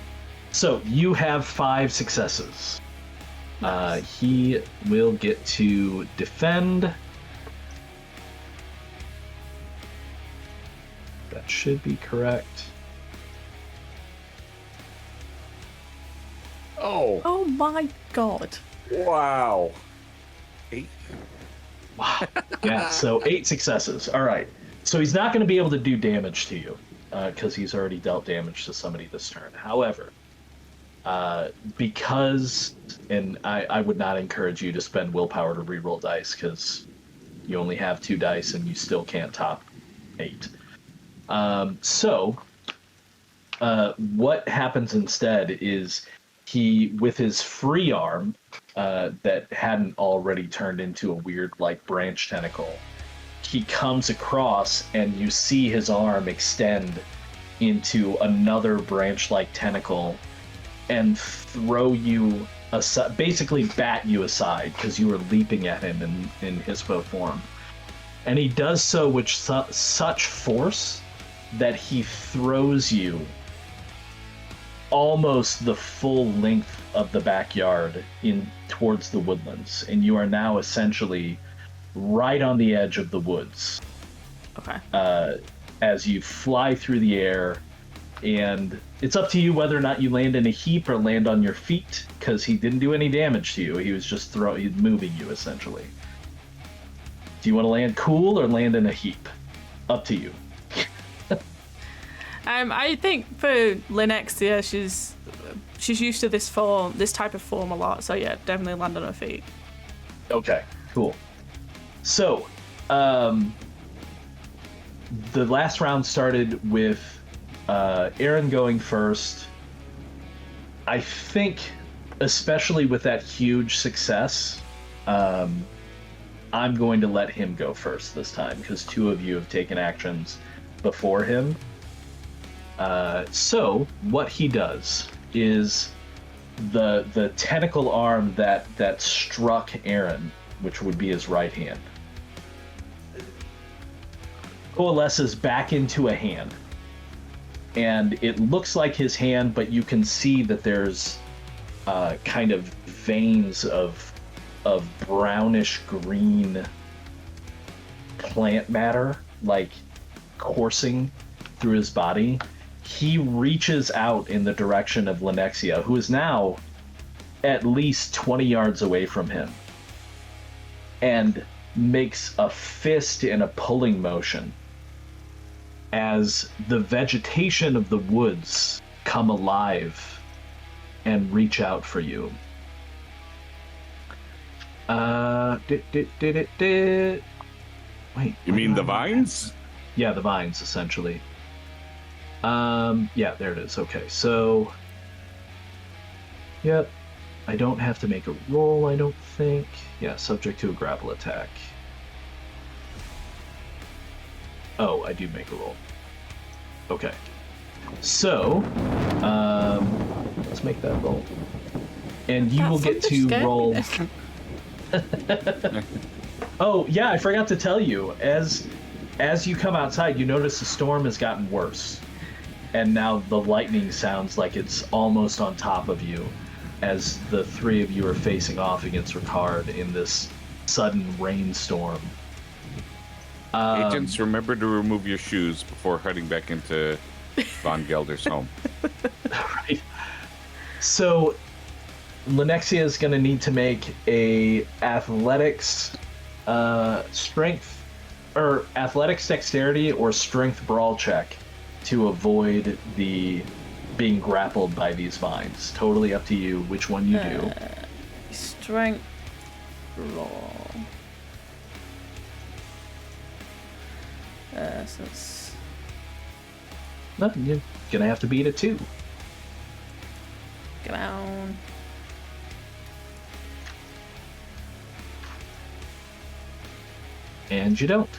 So you have 5 successes. He will get to defend. That should be correct. Oh my god. Wow. 8. Wow. Yeah, so 8 successes. All right. So he's not going to be able to do damage to you because he's already dealt damage to somebody this turn. However, because, and I would not encourage you to spend willpower to reroll dice because you only have 2 dice and you still can't top 8. What happens instead is he, with his free arm that hadn't already turned into a weird, like, branch tentacle, he comes across and you see his arm extend into another branch-like tentacle and throw you aside, basically bat you aside because you were leaping at him in Hispo form. And he does so with such force that he throws you almost the full length of the backyard in towards the woodlands, and you are now essentially right on the edge of the woods. Okay. As you fly through the air, and it's up to you whether or not you land in a heap or land on your feet, because he didn't do any damage to you. He was just moving you essentially. Do you want to land cool or land in a heap? Up to you. I think for Lynexia, she's used to this type of form a lot. So yeah, definitely land on her feet. Okay, cool. So, the last round started with Aaron going first, I think, especially with that huge success, I'm going to let him go first this time because 2 of you have taken actions before him. So what he does is the tentacle arm that struck Aaron, which would be his right hand, coalesces back into a hand. And it looks like his hand, but you can see that there's kind of veins of brownish green plant matter, like coursing through his body. He reaches out in the direction of Lenexia, who is now at least 20 yards away from him, and makes a fist in a pulling motion as the vegetation of the woods come alive and reach out for you. Wait. You mean the vines? Yeah, the vines, essentially. Yeah, there it is. Okay, so... Yep. I don't have to make a roll, I don't think. Yeah, subject to a grapple attack. Oh, I do make a roll. Okay. So, let's make that roll. And you will get to roll... Oh, yeah, I forgot to tell you. As you come outside, you notice the storm has gotten worse. And now the lightning sounds like it's almost on top of you as the 3 of you are facing off against Ricard in this sudden rainstorm. Agents, remember to remove your shoes before heading back into Von Gelder's home. Right. So, Lenexia is going to need to make a athletics strength, or athletics dexterity or strength brawl check to avoid the being grappled by these vines. Totally up to you which one you do. Strength roll. So it's... No, you're gonna have to beat it too. Come on. And you don't.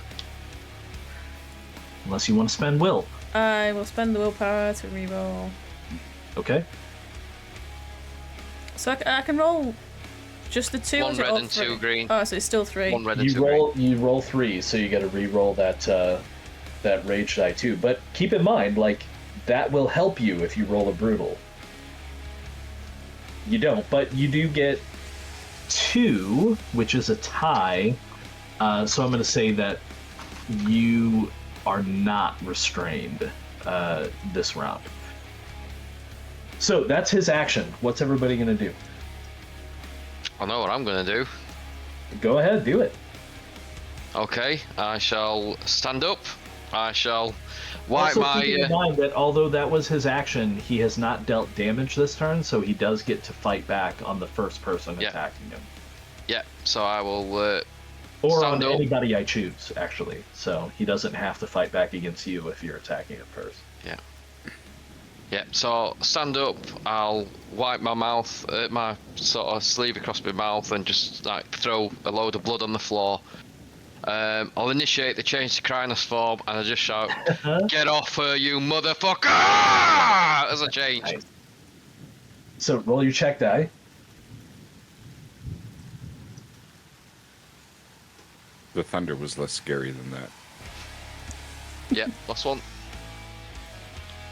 Unless you want to spend will. I will spend the willpower to reroll. Okay. So I can roll just the 2? 1 red and 2 green. Oh, so it's still 3. 1 red and 2 green. You roll 3, so you got to re-roll that rage die too. But keep in mind, like, that will help you if you roll a brutal. You don't, but you do get 2, which is a tie. So I'm going to say that you are not restrained this round. So that's his action. What's everybody going to do? I know what I'm going to do. Go ahead, do it. Okay, I shall stand up. I shall wipe Also, keep in mind that although that was his action, he has not dealt damage this turn, so he does get to fight back on the first person attacking him. Yeah, so I will or stand on up. anybody I choose, actually. So he doesn't have to fight back against you if you're attacking him first. Yeah. Yeah, so stand up, I'll wipe my mouth, my sort of sleeve across my mouth and just like throw a load of blood on the floor. I'll initiate the change to Krynos form and I just shout, "Get off her, you motherfucker!" as I change. Nice. So roll your check die. The thunder was less scary than that. Yeah, last one.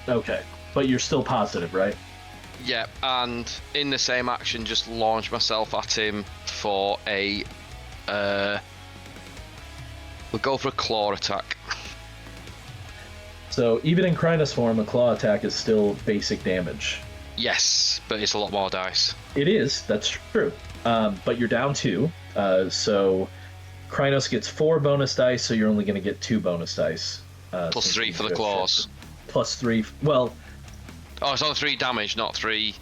Okay. But you're still positive, right? Yeah, and in the same action, just launch myself at him for a. We'll go for a claw attack. So even in Krynos form, a claw attack is still basic damage. Yes, but it's a lot more dice. It is, that's true. But you're down 2. So Krynos gets 4 bonus dice, so you're only going to get 2 bonus dice. Plus 3 for the claws. Plus 3. Well. Oh, it's only 3 damage, not 3.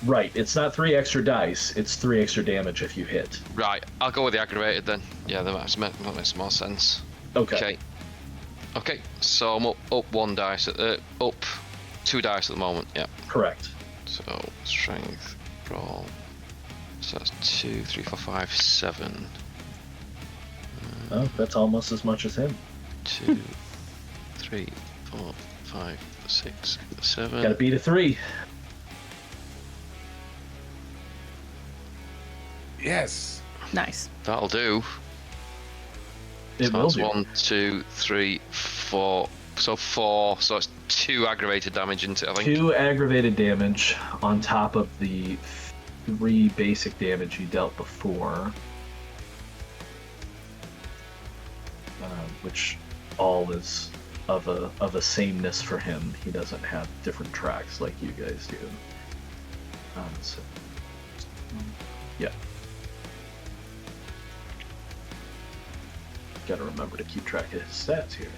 Right, it's not 3 extra dice, it's 3 extra damage if you hit. Right, I'll go with the aggravated then. Yeah, that makes more sense. Okay. Okay, so I'm up 1 dice, up 2 dice at the moment, yeah. Correct. So strength roll. So that's 2, 3, 4, 5, 7. Oh, that's almost as much as him. 2, 3, 4, 5, 6, 7. Gotta beat a 3. Yes. Nice. That'll do. It So will that's do. 1, 2, 3, 4. So 4. So it's 2 aggravated damage into it, I think. 2 aggravated damage on top of the 3 basic damage you dealt before. Which all is of a sameness for him. He doesn't have different tracks like you guys do. So, yeah. Gotta remember to keep track of his stats here.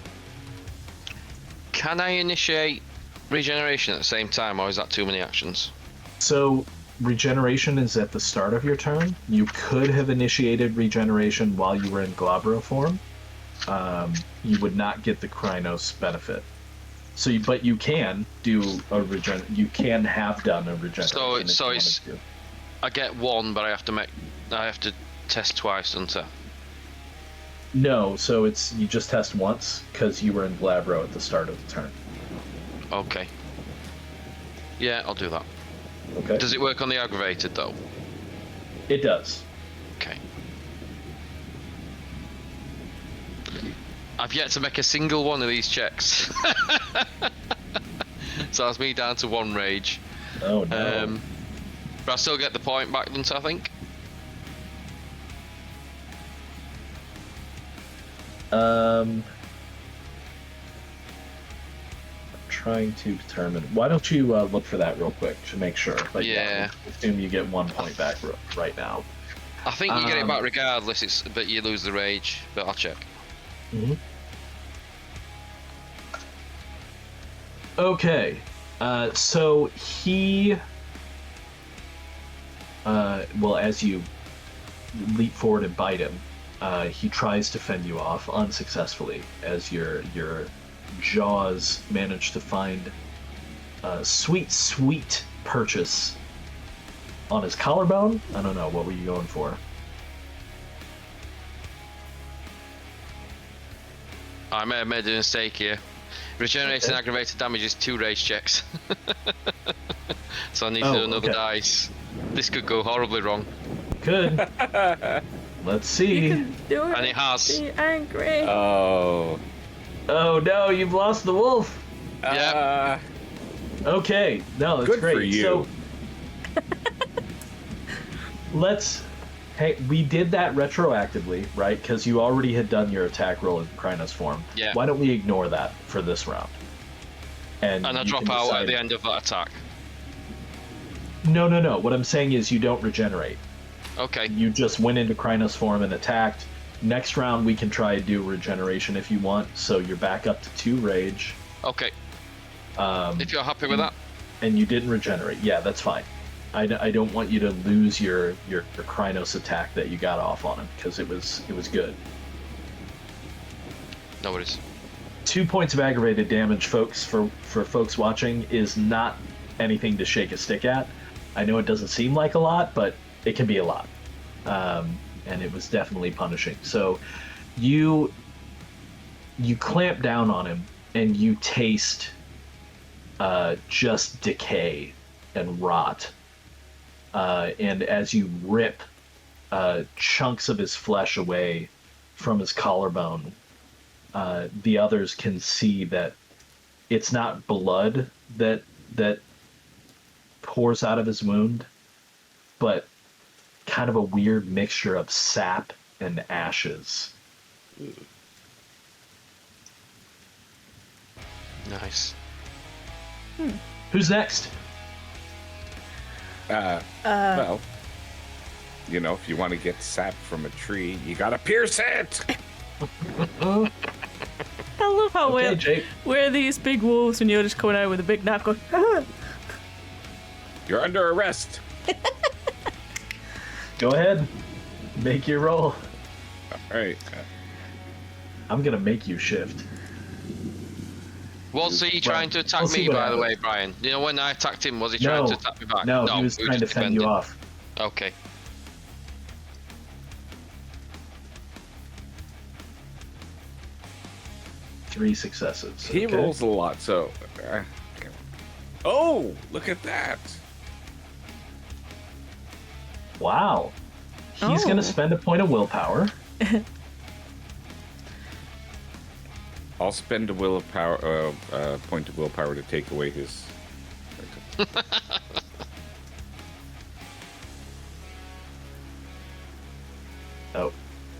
Can I initiate regeneration at the same time, or is that too many actions? So, regeneration is at the start of your turn. You could have initiated regeneration while you were in Glabro form. You would not get the Krynos benefit. So, but you can do a you can have done a regeneration. So it's I get 1, but I have to test twice, don't I? No, so it's you just test once because you were in Glabro at the start of the turn. Okay. Yeah, I'll do that. Okay. Does it work on the aggravated though? It does. Okay. I've yet to make a single one of these checks. So that's me down to 1 rage. Oh no. But I still get the point back, don't I think? I'm trying to determine. Why don't you look for that real quick to make sure? But Yeah. Assume you get 1 point back right now. I think you get it back regardless, but you lose the rage. But I'll check. Mm-hmm. Okay, so he, well, as you leap forward and bite him, he tries to fend you off unsuccessfully as your jaws manage to find a sweet purchase on his collarbone. I don't know, what were you going for? I may have made a mistake here. Regenerating Okay. aggravated damage is 2 rage checks. So I need to do another okay. dice. This could go horribly wrong. Good. Let's You see. can do it. And it has. Be angry. Oh. Oh no, you've lost the wolf. Yeah. Okay, no, that's Good great. for you. So we did that retroactively, right? Because you already had done your attack roll in Krynos form. Yeah. Why don't we ignore that for this round? And And I you drop can out decide- at the end of that attack. No. What I'm saying is you don't regenerate. Okay. You just went into Krynos form and attacked. Next round we can try to do regeneration if you want. So you're back up to 2 rage. Okay. If you're happy with that. And you didn't regenerate. Yeah, that's fine. I don't want you to lose your Krynos attack that you got off on him because it was good. No worries. 2 points of aggravated damage, folks, for folks watching is not anything to shake a stick at. I know it doesn't seem like a lot, but it can be a lot. And it was definitely punishing. So you clamp down on him and you taste just decay and rot. And as you rip chunks of his flesh away from his collarbone, the others can see that it's not blood that pours out of his wound, but kind of a weird mixture of sap and ashes. Nice. Who's next? Well, if you want to get sap from a tree, you gotta pierce it. I love how Okay, Jake. we're these big wolves and you're just coming out with a big knife going, "Ah." You're under arrest. Go ahead. Make your roll. All right. I'm gonna make you shift. Was he trying to attack we'll see me, what by the way, happens. Brian? You know, when I attacked him, was he trying to attack me back? No, he was trying to just fend you defending. off. Okay. Three successes. He okay? rolls a lot, so. Oh, look at that! Wow. He's Oh. going to spend a point of willpower. I'll spend a point of willpower to take away his.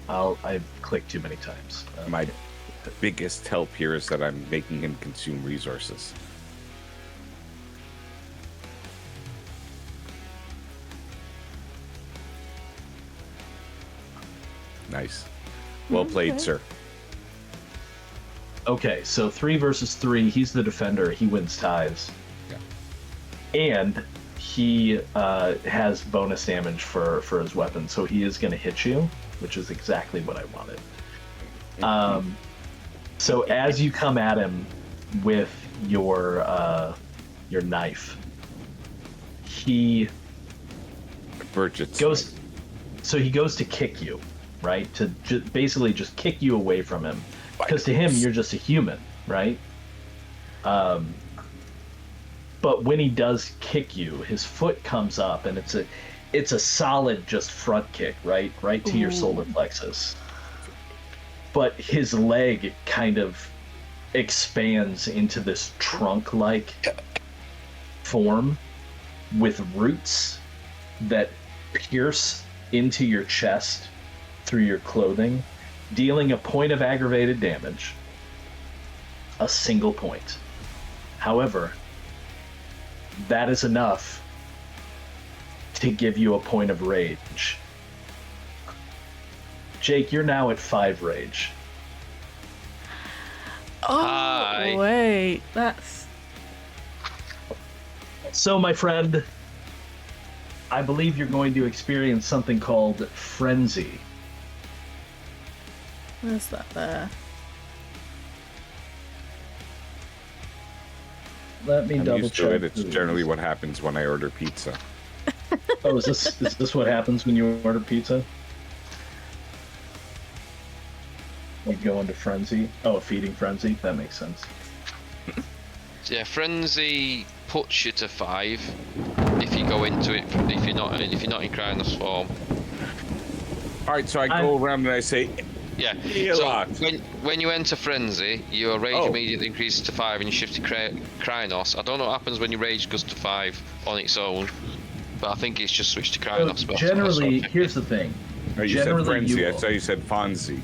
Oh, I've clicked too many times. My biggest help here is that I'm making him consume resources. Nice. Well played, Okay. sir. Okay, so 3 versus 3. He's the defender. He wins ties. Yeah. And he has bonus damage for his weapon, so he is going to hit you, which is exactly what I wanted. So as you come at him with your knife, he Burgess. goes. So he goes to kick you, right? To basically just kick you away from him, because to him you're just a human, right? But when he does kick you, his foot comes up, and it's a solid just front kick, right to your solar plexus. But his leg kind of expands into this trunk-like form with roots that pierce into your chest through your clothing, dealing a point of aggravated damage. A single point. However, that is enough to give you a point of rage. Jake, you're now at 5 rage. Oh, Hi. wait. That's... So, my friend, I believe you're going to experience something called frenzy. Where's that there? Let me I'm double used check. to it. It's generally what happens when I order pizza. Oh, is this what happens when you order pizza? Like go into frenzy? Oh, a feeding frenzy? That makes sense. Yeah, frenzy puts you to 5 if you go into it. If you're not in Krynos form. All right, so I go around and I say, Yeah. Heal So lot. when you enter frenzy, your rage immediately increases to 5, and you shift to Krynos. I don't know what happens when your rage goes to 5 on its own, but I think it's just switched to Krynos. So but generally, here's the thing. oh, you said Generally, frenzy. you- I thought you said Fonzie.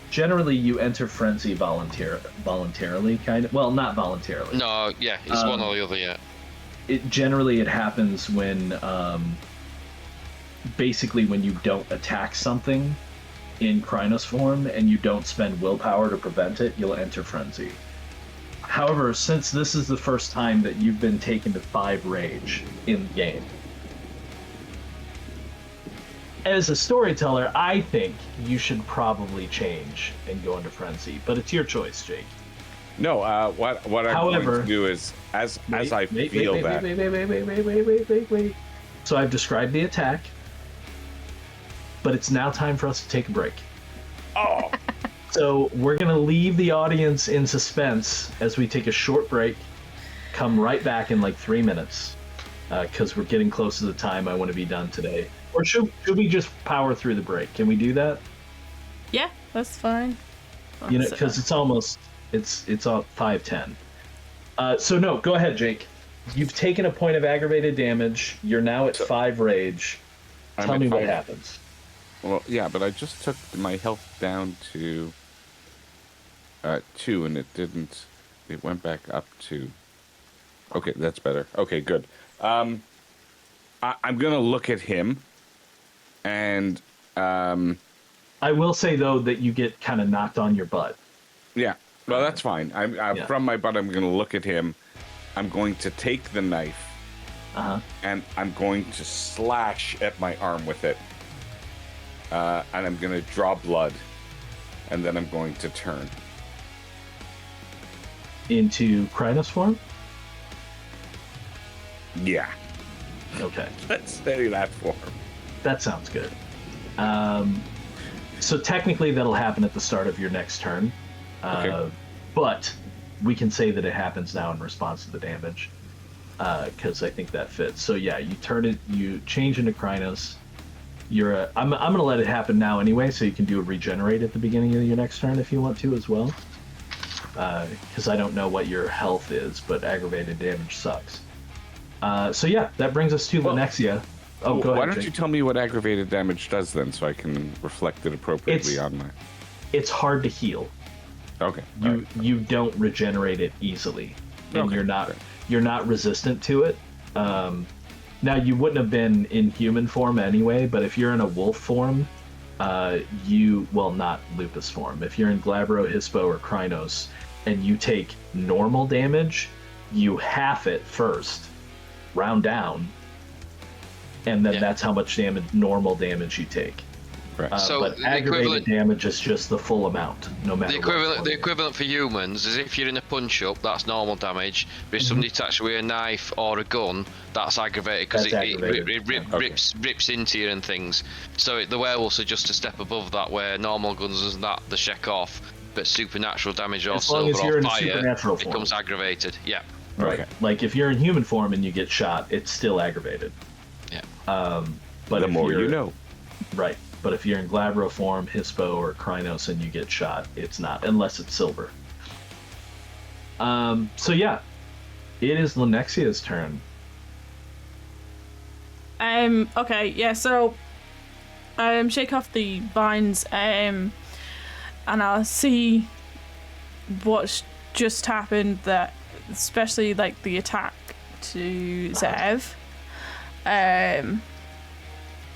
Generally, you enter frenzy voluntarily, kind of. Well, not voluntarily. No, yeah, it's one or the other. Yeah. It happens when, basically, when you don't attack something in Krynos form and you don't spend willpower to prevent it, you'll enter frenzy. However, since this is the first time that you've been taken to 5 rage in the game, as a storyteller, I think you should probably change and go into frenzy, but it's your choice, Jake. No, what I'm However- going to do is, as I feel that. Wait. So I've described the attack, but it's now time for us to take a break. Oh, So we're going to leave the audience in suspense as we take a short break. Come right back in like 3 minutes, because we're getting close to the time I want to be done today. Or should we just power through the break? Can we do that? Yeah, that's fine. You know, because it's almost it's all 5:10. So no, go ahead, Jake. You've taken a point of aggravated damage. You're now at 5 rage. I'm Tell at me what 5. happens. Well, yeah, but I just took my health down to 2, and it didn't. It went back up to. Okay, that's better. Okay, good. I'm gonna look at him, and I will say though that you get kind of knocked on your butt. yeah, well, that's fine. I'm Yeah. from my butt. I'm gonna look at him. I'm going to take the knife, and I'm going to slash at my arm with it, and I'm going to draw blood, and then I'm going to turn. into Krynos form? Yeah. Okay. Let's say that form. That sounds good. So technically that'll happen at the start of your next turn. Okay. But we can say that it happens now in response to the damage. Because I think that fits. So yeah, you change into Krynos. I'm gonna let it happen now anyway, so you can do a regenerate at the beginning of your next turn if you want to as well. Because I don't know what your health is, but aggravated damage sucks. So yeah, that brings us to Lenexia. Oh, go ahead. Why don't Jake. you tell me what aggravated damage does then, so I can reflect it appropriately on my. It's hard to heal. Okay. You don't regenerate it easily, and Okay, you're not resistant to it. Now you wouldn't have been in human form anyway, but if you're in a wolf form, not lupus form. If you're in Glabro, Hispo, or Krynos, and you take normal damage, you half it first, round down, and then that's how much normal damage you take. Right. But aggravated damage is just the full amount, no matter what. The equivalent for humans is if you're in a punch-up, that's normal damage. But if somebody attacks you with a knife or a gun, that's aggravated because it rips into you and things. So the werewolves are just a step above that, where normal guns is that the check off, but supernatural damage or silver or fire becomes aggravated. Yeah. Right. Okay. Like if you're in human form and you get shot, it's still aggravated. Yeah. But the more you know. Right. But if you're in Glabro form, Hispo, or Krynos and you get shot, it's not, unless it's silver. So yeah, it is Lenexia's turn. Okay, yeah, so shake off the vines, and I'll see what's just happened, that especially like the attack to Zev.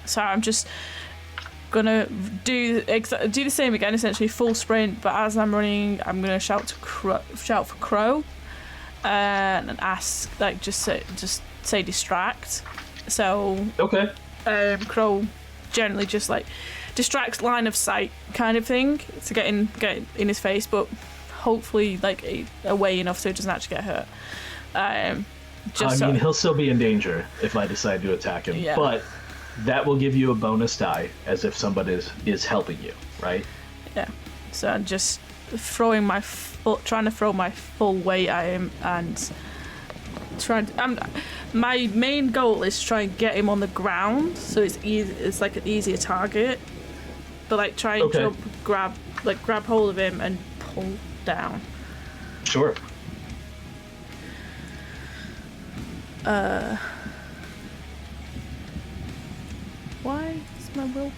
So I'm just gonna do the same again, essentially full sprint, but as I'm running, I'm gonna shout for Crow, and ask, like, just say distract. So okay, Crow generally just like distracts line of sight kind of thing to get in his face, but hopefully like away enough so he doesn't actually get hurt. He'll still be in danger if I decide to attack him, but that will give you a bonus die as if somebody is helping you, right? Yeah. So I'm just trying to throw my full weight at him, and my main goal is to try and get him on the ground, so it's easy. It's like an easier target, but like try and jump, grab hold of him and pull down. Sure. Why is my will?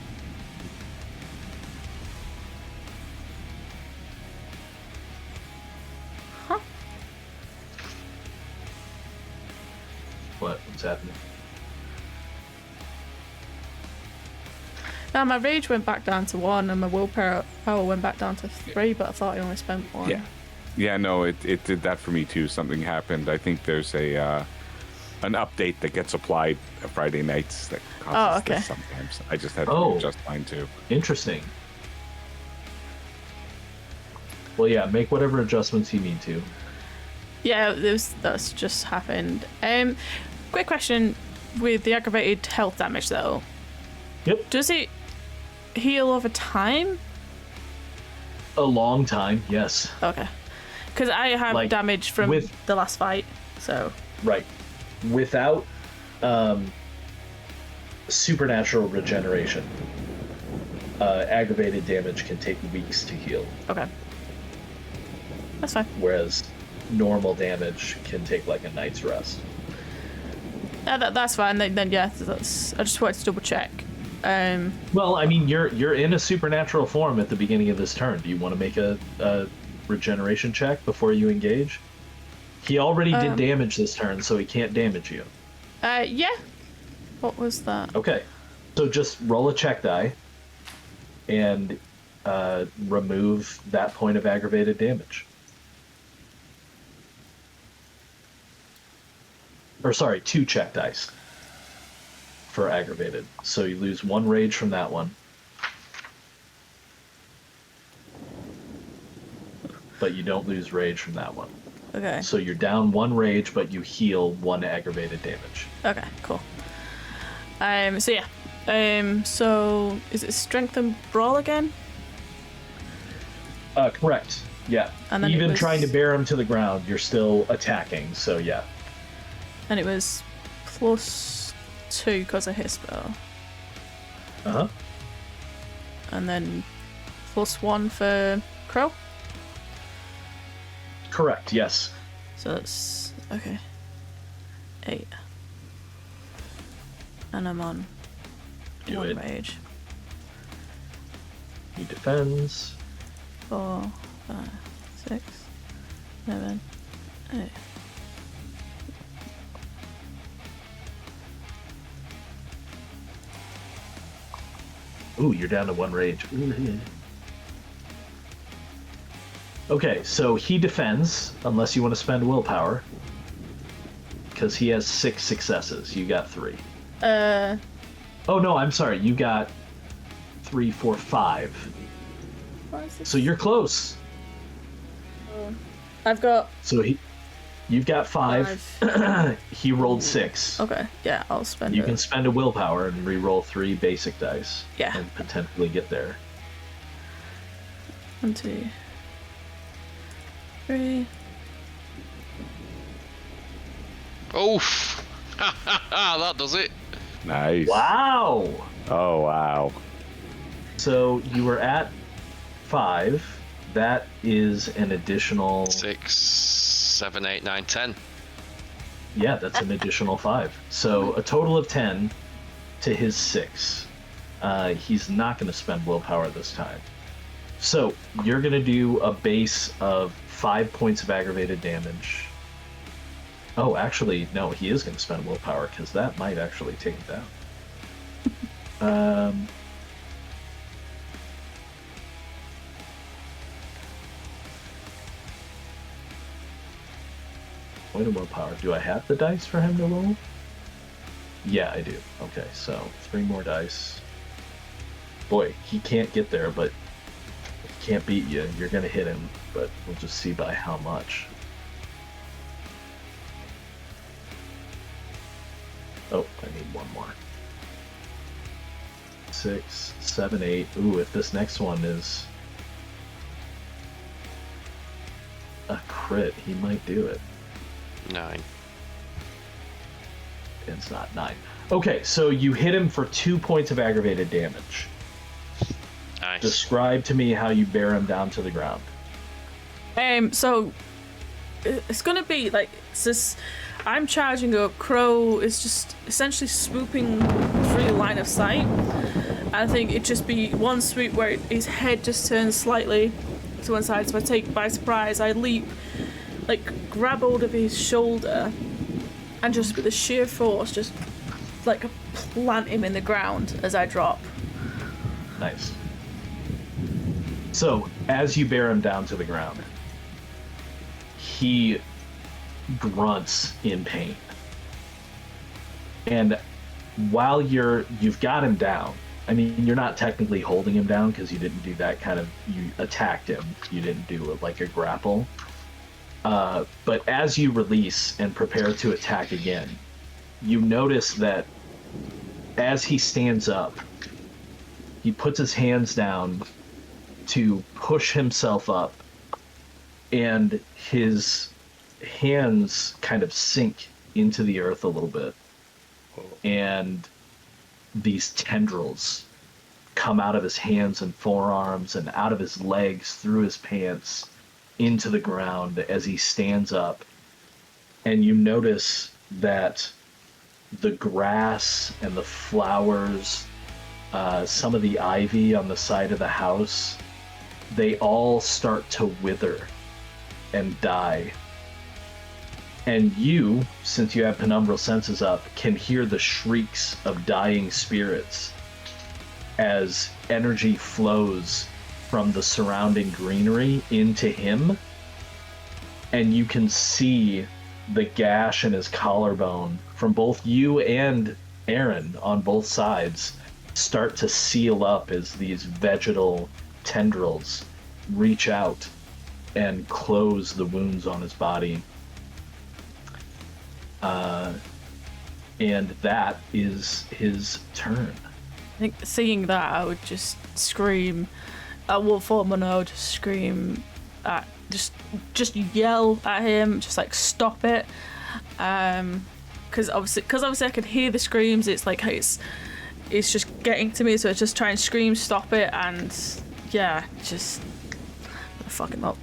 Huh? What's happening? Now my rage went back down to 1, and my willpower went back down to 3, but I thought I only spent 1. Yeah, no, it did that for me too. Something happened. I think there's an update that gets applied Friday nights that causes this sometimes. I just had to adjust mine too. Interesting. Well, yeah, make whatever adjustments you need to. Yeah, that's just happened. Quick question with the aggravated health damage though. Yep. Does it heal over time? A long time, yes. Okay. Because I have damage from the last fight, so. Right. Without supernatural regeneration, aggravated damage can take weeks to heal. Okay. That's fine. Whereas normal damage can take like a night's rest. That's fine. Then yeah, I just wanted to double check. Well, I mean, you're in a supernatural form at the beginning of this turn. Do you want to make a regeneration check before you engage? He already did damage this turn, so he can't damage you. Yeah. What was that? Okay. So just roll a check die and remove that point of aggravated damage. Or sorry, 2 check dice for aggravated. So you lose 1 rage from that one. But you don't lose rage from that one. Okay. So you're down 1 rage, but you heal 1 aggravated damage. Okay, cool. So yeah. So is it strength and brawl again? Correct. Yeah. And then Even it was... trying to bear him to the ground, you're still attacking. So yeah. And it was +2 because of his spell. Uh-huh. And then +1 for Crow? Correct, yes. So that's... okay. 8. And I'm on Do 1 it. rage. He defends. 4, 5, 6, 7, 8. Ooh, you're down to 1 rage. Ooh. Okay, so he defends, unless you want to spend willpower. Because he has 6 successes. You got 3. Oh, no, I'm sorry. You got 3, 4, 5. So you're close. I've got... So you've got 5. He rolled 6. Okay, yeah, I'll spend You it. can spend a willpower and re-roll 3 basic dice. Yeah. And potentially get there. 1, 2, 3. Oof! That does it. Nice. Wow! Oh, wow. So you were at 5. That is an additional... 6, 7, 8, 9, 10. Yeah, that's an additional 5. So a total of 10 to his 6. He's not going to spend willpower this time. So you're going to do a base of 5 points of aggravated damage. Oh, actually, no, he is going to spend willpower because that might actually take him down. Point of willpower. Do I have the dice for him to roll? Yeah, I do. Okay, so 3 more dice. Boy, he can't get there, but he can't beat you. You're going to hit him, but we'll just see by how much. Oh, I need 1 more. 6, 7, 8. Ooh, if this next one is a crit, he might do it. 9. It's not 9. Okay, so you hit him for 2 points of aggravated damage. Nice. Describe to me how you bear him down to the ground. So it's gonna be like this. I'm charging up. Crow is just essentially swooping through the line of sight. I think it'd just be one swoop where his head just turns slightly to one side. So I take by surprise. I leap, like grab hold of his shoulder, and just with the sheer force, just like plant him in the ground as I drop. Nice. So, as you bear him down to the ground, he grunts in pain. And while you've got him down, I mean, you're not technically holding him down because you didn't do that kind of, you attacked him. You didn't do it like a grapple. But as you release and prepare to attack again, you notice that as he stands up, he puts his hands down to push himself up, and his hands kind of sink into the earth a little bit, and these tendrils come out of his hands and forearms and out of his legs through his pants into the ground as he stands up. And you notice that the grass and the flowers, some of the ivy on the side of the house, they all start to wither and die. And you, since you have penumbral senses up, can hear the shrieks of dying spirits as energy flows from the surrounding greenery into him. And you can see the gash in his collarbone from both you and Aaron on both sides start to seal up as these vegetal tendrils reach out and close the wounds on his body. And that is his turn. I think seeing that, I would just scream at wolf form, and I would just scream at, just yell at him, just like stop it. Because obviously I can hear the screams. It's like it's just getting to me, so I just try and scream, stop it, and yeah, just fuck him up.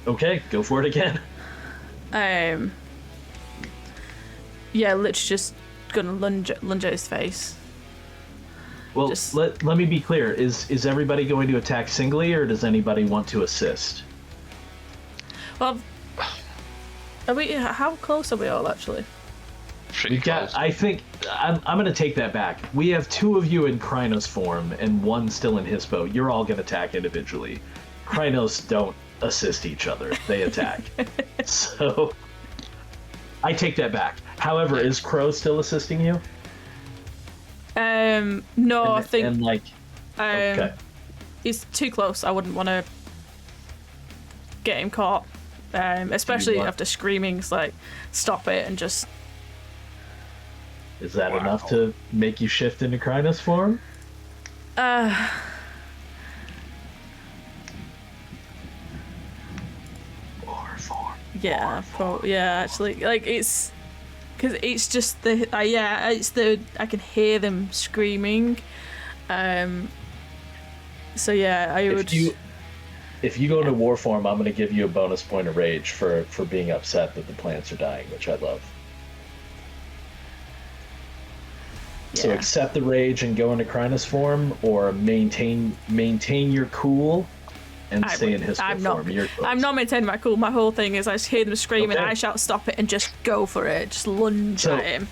Okay, go for it again. Yeah, literally just gonna lunge at his face. Well, Just- let me be clear. Is everybody going to attack singly, or does anybody want to assist? Well, are we? How close are we all actually? Pretty We've got. close. I think I'm going to take that back. We have 2 of you in Krynos form and 1 still in Hispo. You're all going to attack individually. Krynos don't assist each other; they attack. So I take that back. However, is Crow still assisting you? No, I think And like, okay. he's too close. I wouldn't want to get him caught, especially want- after screaming, it's like stop it and just. Is that Wow. enough to make you shift into Krynos form? Or form. Yeah, actually, like it's because it's just the it's the I can hear them screaming, so yeah, I would. If you go into war form, I'm going to give you a bonus point of rage for being upset that the plants are dying, which I love. So Yeah. accept the rage and go into Krynos form, or maintain your cool and stay in his I'm form. You're close. I'm not maintaining my cool. My whole thing is I just hear them screaming, Okay. I shout stop it and just go for it, just lunge So- at him.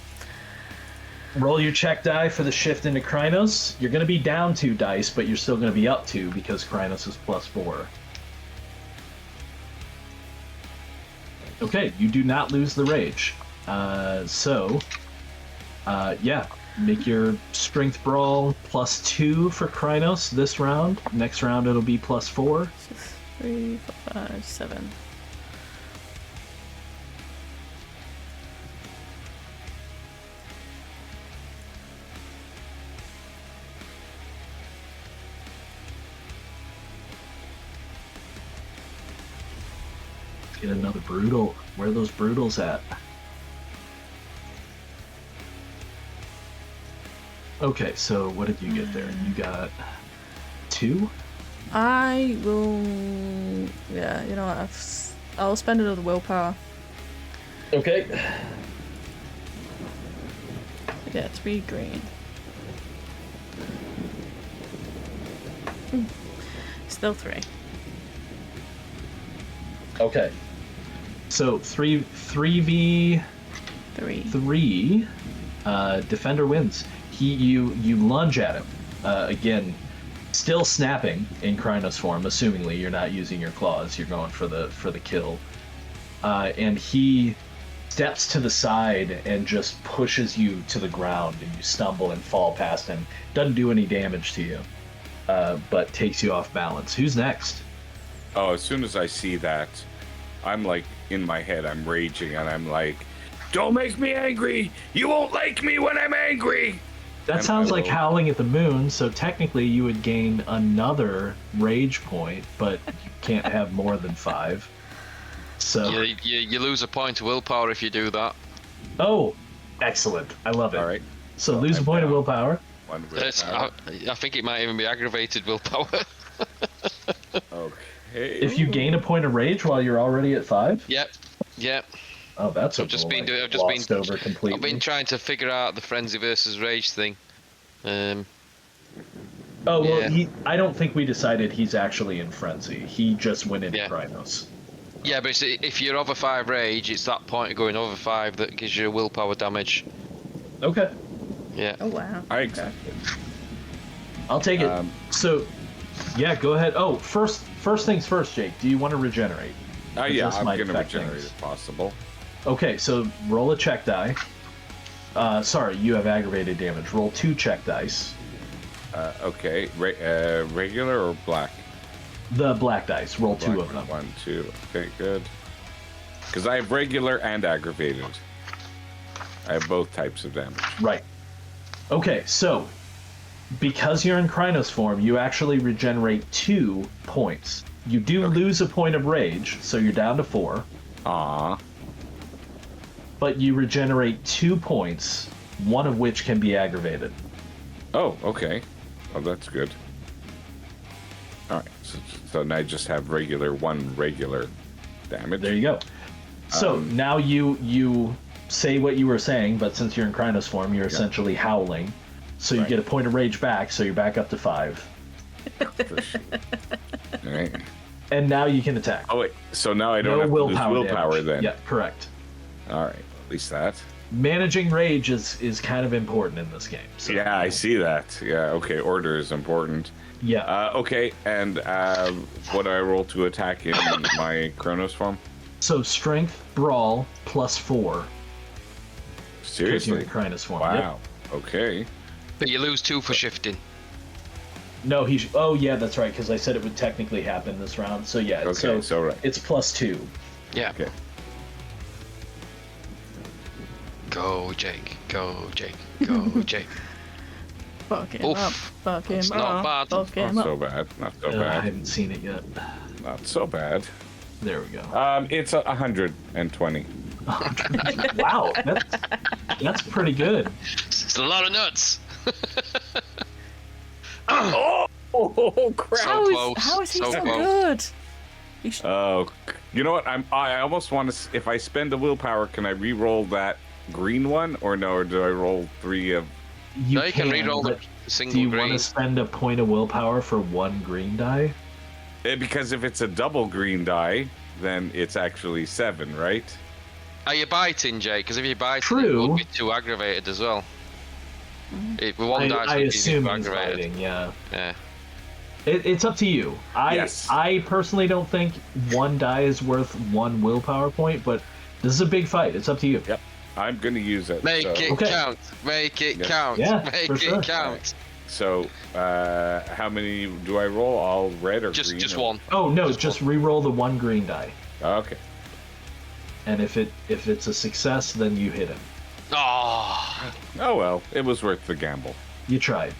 Roll your check die for the shift into Krynos. You're going to be down 2 dice, but you're still going to be up 2 because Krynos is +4. Okay, you do not lose the rage. Yeah, make your strength brawl +2 for Krynos this round. Next round it'll be +4. 3, 4, 5, 7. Get another brutal. Where are those brutals at? Okay, so what did you get there? You got 2? I will. Yeah, you know what? I'll spend another willpower. Okay. I get 3 green. Still 3. Okay. So 3v3 3. Defender wins. You lunge at him. Again, still snapping in Krynos form, assumingly you're not using your claws, you're going for the kill. And he steps to the side and just pushes you to the ground, and you stumble and fall past him. Doesn't do any damage to you, but takes you off balance. Who's next? Oh, as soon as I see that, I'm like, in my head, I'm raging, and I'm like, don't make me angry! You won't like me when I'm angry! That And sounds I like will- howling at the moon, so technically you would gain another rage point, but you can't have more than 5. So, You lose a point of willpower if you do that. oh, excellent. I love it. All right. So lose a I'm point of down. willpower. One It's, willpower. I think it might even be aggravated willpower. Okay. If you gain a point of rage while you're already at 5, Yep. oh, that's I've just been doing. I've just glossed been. over completely. I've been trying to figure out the frenzy versus rage thing. Oh well, Yeah. I don't think we decided he's actually in frenzy. He just went into Yeah. Krynos. Yeah, but if you're over 5 rage, it's that point of going over 5 that gives you willpower damage. Okay, Yeah. Oh wow. I accept it. I'll take it. Um, So, yeah, go ahead. Oh, first things first, Jake. Do you want to regenerate? Yeah, this I'm might gonna affect regenerate things. if possible. Okay, so roll a check die. Sorry, you have aggravated damage. Roll 2 check dice. Okay, regular or black? The black dice. Roll two Black of them. 1, 2. Okay, good. Because I have regular and aggravated. I have both types of damage. Right. Okay, so because you're in Krynos form, you actually regenerate 2 points. You do lose a point of rage, so you're down to 4. Aww. But you regenerate 2 points, one of which can be aggravated. Oh, okay. Oh, that's good. All right. So now I just have regular damage. There you go. So now you say what you were saying, but since you're in Krynos form, you're essentially howling. So you get a point of rage back, so you're back up to 5. All right. And now you can attack. Oh wait. So now I don't have to lose willpower then. Yeah, correct. All right. At least that. Managing rage is kind of important in this game. So. Yeah, I see that. Yeah. Okay. Order is important. Yeah. Okay. And what do I roll to attack in my Kronos form? So strength, brawl, +4. Seriously? You're in Krynos form. Wow. Yep. Okay. But you lose 2 for shifting. No, oh yeah, that's right. Because I said it would technically happen this round. So yeah. Okay. So right. It's +2. Yeah. Okay. Go, Jake. Go, Jake. Go, Jake. Fuck him Oof. up. Fuck him That's up. not bad. Fuck him Not up. so bad. Not so I bad. haven't seen it yet. Not so bad. There we go. It's 120. Wow, that's pretty good. It's a lot of nuts. Oh crap! How is he So so close. good? Oh, you know what? I almost want to. If I spend a willpower, can I re-roll that green one, or no? Or do I roll 3 of? No, you can re-roll the but single do you green. want to spend a point of willpower for 1 green die? Because if it's a double green die, then it's actually 7, right? Are you biting, Jake? Because if you bite, True. it would be 2 aggravated as well. With 1 dice, I would be assume 2 he's aggravated. fighting, yeah. Yeah. It's up to you. Yes. I personally don't think 1 die is worth 1 willpower point, but this is a big fight. It's up to you. Yep. I'm gonna use it. Make so. it Okay. count. Make it Yes. count. Yeah, Make for it sure. count. So, how many do I roll? All red or green? Just or- 1. Oh no, just re-roll the 1 green die. Okay. And if it's a success, then you hit him. Oh. Oh well, it was worth the gamble. You tried.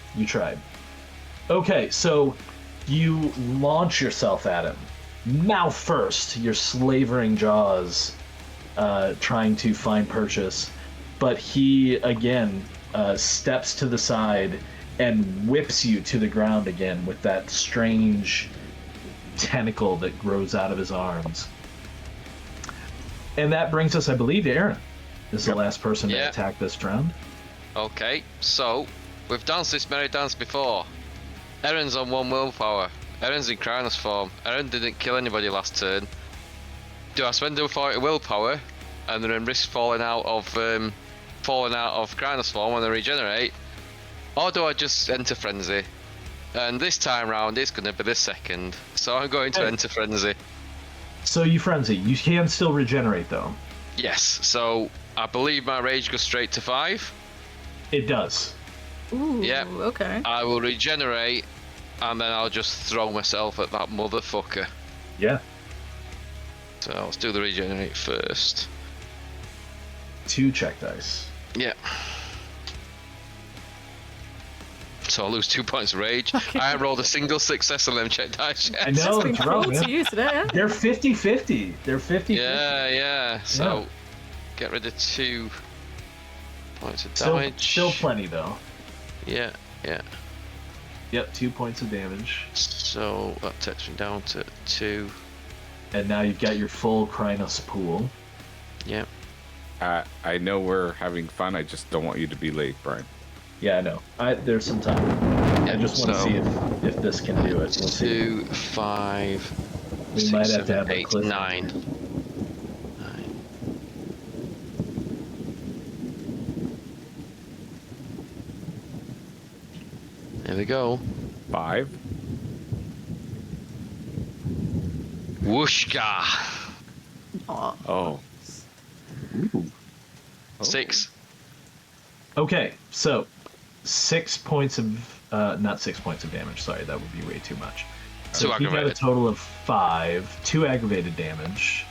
Okay, so you launch yourself at him. Mouth first, your slavering jaws trying to find purchase. But he, again, steps to the side and whips you to the ground again with that strange tentacle that grows out of his arms. And that brings us, I believe, to Aaron. This is the last person to attack this round. Okay, so we've danced this merry dance before. Aaron's on 1 willpower. Aaron's in Krynos form. Aaron didn't kill anybody last turn. Do I spend a 40 willpower and then risk falling out of Krynos form when I regenerate, or do I just enter frenzy? And this time round, it's going to be the second, so I'm going to enter frenzy. So you frenzy. You can still regenerate though. Yes. So I believe my rage goes straight to 5. It does. Ooh, Yeah. okay. I will regenerate, and then I'll just throw myself at that motherfucker. Yeah. So let's do the regenerate first. 2 check dice. Yeah. So I lose 2 points of rage. I rolled a single success on them check dice. I know, It's it's been rough, cruel to man. you today, huh? They're 50-50. They're 50-50. Yeah. So Yeah. get rid of 2 points of Still, damage. still plenty though. Yeah. Yep, 2 points of damage. So that takes me down to 2. And now you've got your full Krynos pool. Yeah. I know we're having fun. I just don't want you to be late, Brian. Yeah, I know. There's some time. I just want to see if this can do it. We'll see. 2, 5, We 6, might have to 7, have a 8, cliff. 9. There we go. 5. Whooshka. Aw. Oh. Ooh. 6. Okay, so 6 points of not 6 points of damage. Sorry, that would be way too much. So Two he got a aggravated. total of 5, 2 aggravated damage.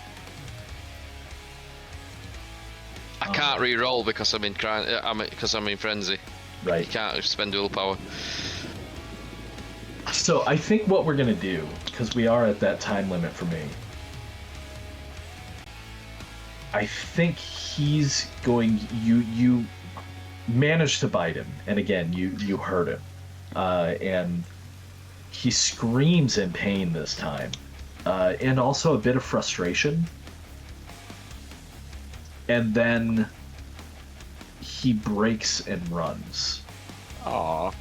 I can't re-roll because I'm in frenzy. You Right. can't spend willpower. So I think what we're gonna do, because we are at that time limit for me, I think he's going. You managed to bite him, and again, you hurt him, and he screams in pain this time, and also a bit of frustration. And then he breaks and runs. Aw.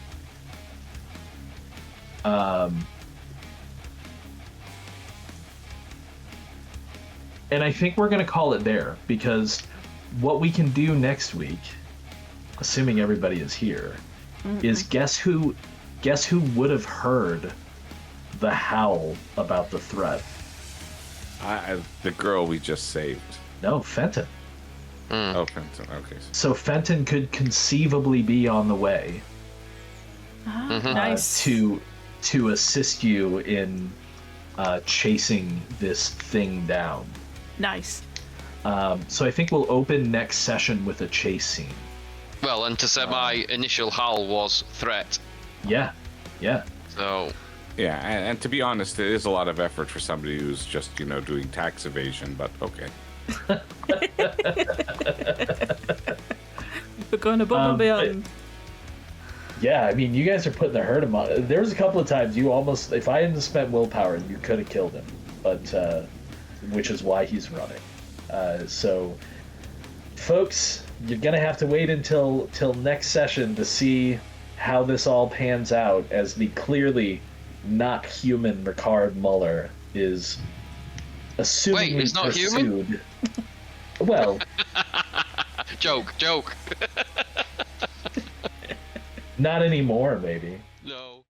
And I think we're going to call it there, because what we can do next week, assuming everybody is here, is guess who would have heard the howl about the threat? The girl we just saved. No, Fenton. Oh, Fenton. Okay. So Fenton could conceivably be on the way Nice. to assist you in chasing this thing down. Nice. So I think we'll open next session with a chase scene. Well, and to say my initial howl was threat. Yeah, yeah. So Yeah, and to be honest, it is a lot of effort for somebody who's just, doing tax evasion, but okay. We're going above and beyond. Yeah, I mean, you guys are putting the hurt him on. There was a couple of times you almost, if I hadn't spent willpower, you could have killed him, but which is why he's running. So, folks, you're gonna have to wait until next session to see how this all pans out, as the clearly not human Ricard Muller is assuming Wait, he's not human? Well, joke. not anymore, maybe. No.